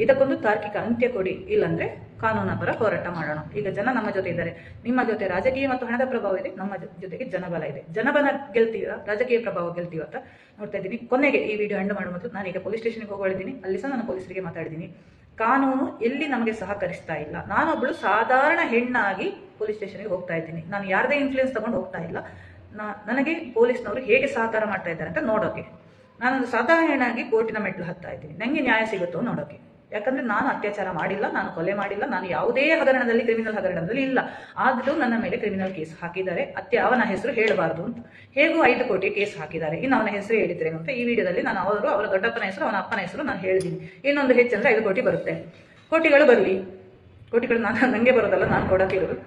ಇದಕ್ಕೊಂದು ತಾರ್ಕಿಕ ಅಂತ್ಯ ಕೊಡಿ. ಇಲ್ಲಾಂದ್ರೆ ಕಾನೂನ ಪರ ಹೋರಾಟ ಮಾಡೋಣ. ಈಗ ಜನ ನಮ್ಮ ಜೊತೆ ಇದ್ದಾರೆ. ನಿಮ್ಮ ಜೊತೆ ರಾಜಕೀಯ ಮತ್ತು ಹಣದ ಪ್ರಭಾವ ಇದೆ, ನಮ್ಮ ಜೊತೆಗೆ ಜನಬಲ ಇದೆ. ಜನಬಲ ಗೆಲ್ತೀವ, ರಾಜಕೀಯ ಪ್ರಭಾವ ಗೆಲ್ತೀವ ಅಂತ ನೋಡ್ತಾ ಇದ್ದೀನಿ. ಕೊನೆಗೆ ಈ ವಿಡಿಯೋ ಎಂಡ್ ಮಾಡುವ ಮೊದಲು ನಾನೀಗ ಪೊಲೀಸ್ ಸ್ಟೇಷನ್ಗೆ ಹೋಗಿದ್ದೀನಿ. ಅಲ್ಲಿ ಸಹ ನಾನು ಪೊಲೀಸರಿಗೆ ಮಾತಾಡಿದ್ದೀನಿ. ಕಾನೂನು ಎಲ್ಲಿ ನಮಗೆ ಸಹಕರಿಸ್ತಾ ಇಲ್ಲ. ನಾನೊಬ್ಳು ಸಾಧಾರಣ ಹೆಣ್ಣಾಗಿ ಪೊಲೀಸ್ ಸ್ಟೇಷನ್ಗೆ ಹೋಗ್ತಾ ಇದ್ದೀನಿ. ನಾನು ಯಾರದೇ ಇನ್ಫ್ಲೂಯೆನ್ಸ್ ತಗೊಂಡು ಹೋಗ್ತಾ ಇಲ್ಲ. ನನಗೆ ಪೊಲೀಸ್ನವರು ಹೇಗೆ ಸಹಕಾರ ಮಾಡ್ತಾ ಇದ್ದಾರೆ ಅಂತ ನೋಡೋಕೆ, ನಾನೊಂದು ಸಾಧಾರಣವಾಗಿ ಕೋರ್ಟಿನ ಮೆಟ್ಲು ಹತ್ತಾ ಇದ್ದೀನಿ. ನನಗೆ ನ್ಯಾಯ ಸಿಗುತ್ತೋ ನೋಡೋಕೆ. ಯಾಕಂದ್ರೆ ನಾನು ಅತ್ಯಾಚಾರ ಮಾಡಿಲ್ಲ, ನಾನು ಕೊಲೆ ಮಾಡಿಲ್ಲ, ನಾನು ಯಾವುದೇ ಹಗರಣದಲ್ಲಿ, ಕ್ರಿಮಿನಲ್ ಹಗರಣದಲ್ಲಿ ಇಲ್ಲ. ಆದರೂ ನನ್ನ ಮೇಲೆ ಕ್ರಿಮಿನಲ್ ಕೇಸ್ ಹಾಕಿದ್ದಾರೆ. ಅವನ ಹೆಸರು ಹೇಳಬಾರ್ದು ಅಂತ. ಹೇಗೂ 5 ಕೋಟಿ ಕೇಸ್ ಹಾಕಿದ್ದಾರೆ. ಇನ್ನು ಅವನ ಹೆಸರು ಹೇಳಿದ್ರೇನು ಅಂತ ಈ ವಿಡಿಯೋದಲ್ಲಿ ನಾನು ಅವರ ದೊಡ್ಡಪ್ಪನ ಹೆಸರು, ಅವನ ಅಪ್ಪನ ಹೆಸರು ನಾನು ಹೇಳಿದ್ದೀನಿ. ಇನ್ನೊಂದು ಹೆಚ್ಚಂದ್ರೆ 5 ಕೋಟಿ ಬರುತ್ತೆ. ಕೋಟಿಗಳು ಬರಲಿ, ಕೋಟಿಗಳು ನನಗೆ ಬರೋದಲ್ಲ, ನಾನು ಕೊಡೋಕ್ಕಿರೋದು.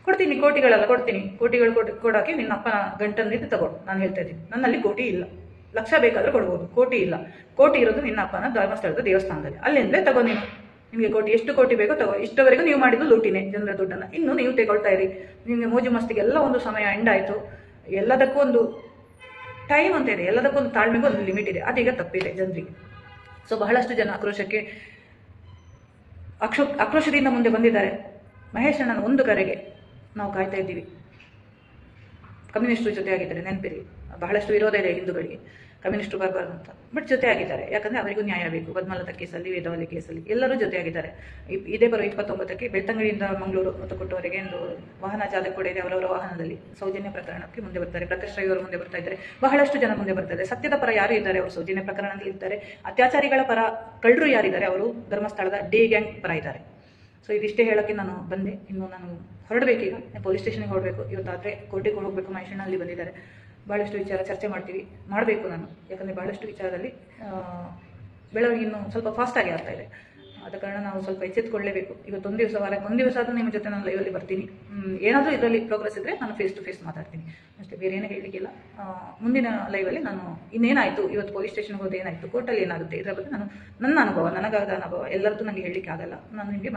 ಕೊಡ್ತೀನಿ, ಕೋಟಿಗಳೆಲ್ಲ ಕೊಡ್ತೀನಿ. ಕೋಟಿಗಳು ಕೊಡೋಕೆ ನಿನ್ನ ಅಪ್ಪನ ಗಂಟನ್ನಿದ್ದು ತಗೊಡು. ನಾನು ಹೇಳ್ತಾ ಇದ್ದೀನಿ, ನನ್ನಲ್ಲಿ ಕೋಟಿ ಇಲ್ಲ. ಲಕ್ಷ ಬೇಕಾದ್ರೆ ಕೊಡ್ಬೋದು, ಕೋಟಿ ಇಲ್ಲ. ಕೋಟಿ ಇರೋದು ನಿನ್ನ ಅಪ್ಪನ ಧರ್ಮಸ್ಥಳದ ದೇವಸ್ಥಾನದಲ್ಲಿ. ಅಲ್ಲಿಂದಲೇ ತಗೋ ನೀನು. ನಿಮಗೆ ಕೋಟಿ ಎಷ್ಟು ಕೋಟಿ ಬೇಕೋ ತಗೋ. ಇಷ್ಟವರೆಗೂ ನೀವು ಮಾಡಿದ್ದು ಲೂಟಿನೇ, ಜನರ ದುಡ್ಡನ್ನು. ಇನ್ನು ನೀವು ತಗೊಳ್ತಾ ಇರಿ. ನಿಮಗೆ ಮೋಜು ಮಸ್ತಿಗೆ ಎಲ್ಲ ಒಂದು ಸಮಯ ಎಂಡ್ ಆಯಿತು. ಎಲ್ಲದಕ್ಕೂ ಒಂದು ಟೈಮ್ ಅಂತ ಇದೆ, ಎಲ್ಲದಕ್ಕೂ ಒಂದು ತಾಳ್ಮೆಗೂ ಒಂದು ಲಿಮಿಟ್ ಇದೆ. ಅದೀಗ ತಪ್ಪಿದೆ ಜನರಿಗೆ. ಸೊ ಬಹಳಷ್ಟು ಜನ ಆಕ್ರೋಶದಿಂದ ಮುಂದೆ ಬಂದಿದ್ದಾರೆ. ಮಹೇಶ್ ಅಣ್ಣನ ಒಂದು ಕರೆಗೆ ನಾವು ಕಾಯ್ತಾ ಇದ್ದೀವಿ. ಕಮ್ಯುನಿಸ್ಟರು ಜೊತೆ ಆಗಿದ್ದಾರೆ, ನೆನಪಿರಿ. ಬಹಳಷ್ಟು ವಿರೋಧ ಇದೆ ಹಿಂದೂಗಳಿಗೆ, ಕಮ್ಯುನಿಸ್ಟರು ಬರಬಾರ್ದು ಅಂತ. ಬಟ್ ಜೊತೆ ಆಗಿದ್ದಾರೆ, ಯಾಕಂದ್ರೆ ಅವರಿಗೂ ನ್ಯಾಯ ಬೇಕು. ಪದ್ಮಲತಾ ಕೇಸಲ್ಲಿ, ವೇದವಲ್ಲಿ ಕೇಸಲ್ಲಿ ಎಲ್ಲರೂ ಜೊತೆ ಆಗಿದ್ದಾರೆ. ಇದೇ ಬರೋ 29ಕ್ಕೆ ಬೆಳ್ತಂಗಡಿಯಿಂದ ಮಂಗಳೂರು ಮತ್ತು ಕೊಟ್ಟವರೆಗೆ ಒಂದು ವಾಹನ ಜಾಥಾ ಕೂಡ ಇದೆ. ಅವರವರ ವಾಹನದಲ್ಲಿ ಸೌಜನ್ಯ ಪ್ರಕರಣಕ್ಕೆ ಮುಂದೆ ಬರ್ತಾರೆ. ಪ್ರಕಾಶ್ ರೈ ಅವರು ಮುಂದೆ ಬರ್ತಾ ಇದ್ದಾರೆ. ಬಹಳಷ್ಟು ಜನ ಮುಂದೆ ಬರ್ತಾ ಇದ್ದಾರೆ. ಸತ್ಯದ ಪರ ಯಾರು ಇದ್ದಾರೆ, ಅವರು ಸೌಜನ್ಯ ಪ್ರಕರಣದಲ್ಲಿ ಇದ್ದಾರೆ. ಅತ್ಯಾಚಾರಿಗಳ ಪರ ಕಳ್ಳರು ಯಾರಿದ್ದಾರೆ, ಅವರು ಧರ್ಮಸ್ಥಳದ ಡೇ ಗ್ಯಾಂಗ್ ಪರ ಇದ್ದಾರೆ. ಸೊ ಇದಿಷ್ಟೇ ಹೇಳೋಕ್ಕೆ ನಾನು ಬಂದೆ. ಇನ್ನು ನಾನು ಹೊರಡಬೇಕೀಗ, ಪೊಲೀಸ್ ಸ್ಟೇಷನ್ಗೆ ಹೊರಡಬೇಕು. ಇವತ್ತಾದರೆ ಕೋರ್ಟಿಗೆ ಹೋಗಬೇಕು. ಮಹೇಶಣ್ಣ ಅಲ್ಲಿ ಬಂದಿದ್ದಾರೆ. ಭಾಳಷ್ಟು ವಿಚಾರ ಚರ್ಚೆ ಮಾಡಬೇಕು ನಾನು. ಯಾಕಂದರೆ ಭಾಳಷ್ಟು ವಿಚಾರದಲ್ಲಿ ಬೆಳವಣಿಗೆ ಇನ್ನೂ ಸ್ವಲ್ಪ ಫಾಸ್ಟಾಗಿ ಆಗ್ತಾ ಇದೆ. ಆದ ಕಾರಣ ನಾವು ಸ್ವಲ್ಪ ಎಚ್ಚೆತ್ತುಕೊಳ್ಳಲೇಬೇಕು. ಇವತ್ತೊಂದು ದಿವಸ, ವಾರಕ್ಕೆ ಒಂದು ದಿವಸ ಆದರೂ ನಿಮ್ಮ ಜೊತೆ ನಾನು ಲೈವಲ್ಲಿ ಬರ್ತೀನಿ. ಏನಾದರೂ ಇದರಲ್ಲಿ ಪ್ರೋಗ್ರೆಸ್ ಇದ್ದರೆ ನಾನು ಫೇಸ್ ಟು ಫೇಸ್ ಮಾತಾಡ್ತೀನಿ ಅಷ್ಟೇ, ಬೇರೆ ಏನೂ ಹೇಳಲಿಕ್ಕಿಲ್ಲ. ಮುಂದಿನ ಲೈವಲ್ಲಿ ನಾನು ಇನ್ನೇನಾಯಿತು, ಇವತ್ತು ಪೊಲೀಸ್ ಸ್ಟೇಷನ್ಗೆ ಹೋದ ಏನಾಯಿತು, ಕೋರ್ಟಲ್ಲಿ ಏನಾಗುತ್ತೆ, ಇದರ ಬಗ್ಗೆ ನಾನು ನನ್ನ ಅನುಭವ, ನನಗಾದ ಅನುಭವ ಎಲ್ಲರದ್ದು ನನಗೆ ಹೇಳಲಿಕ್ಕೆ ಆಗಲ್ಲ. ನಾನು ನಿಮಗೆ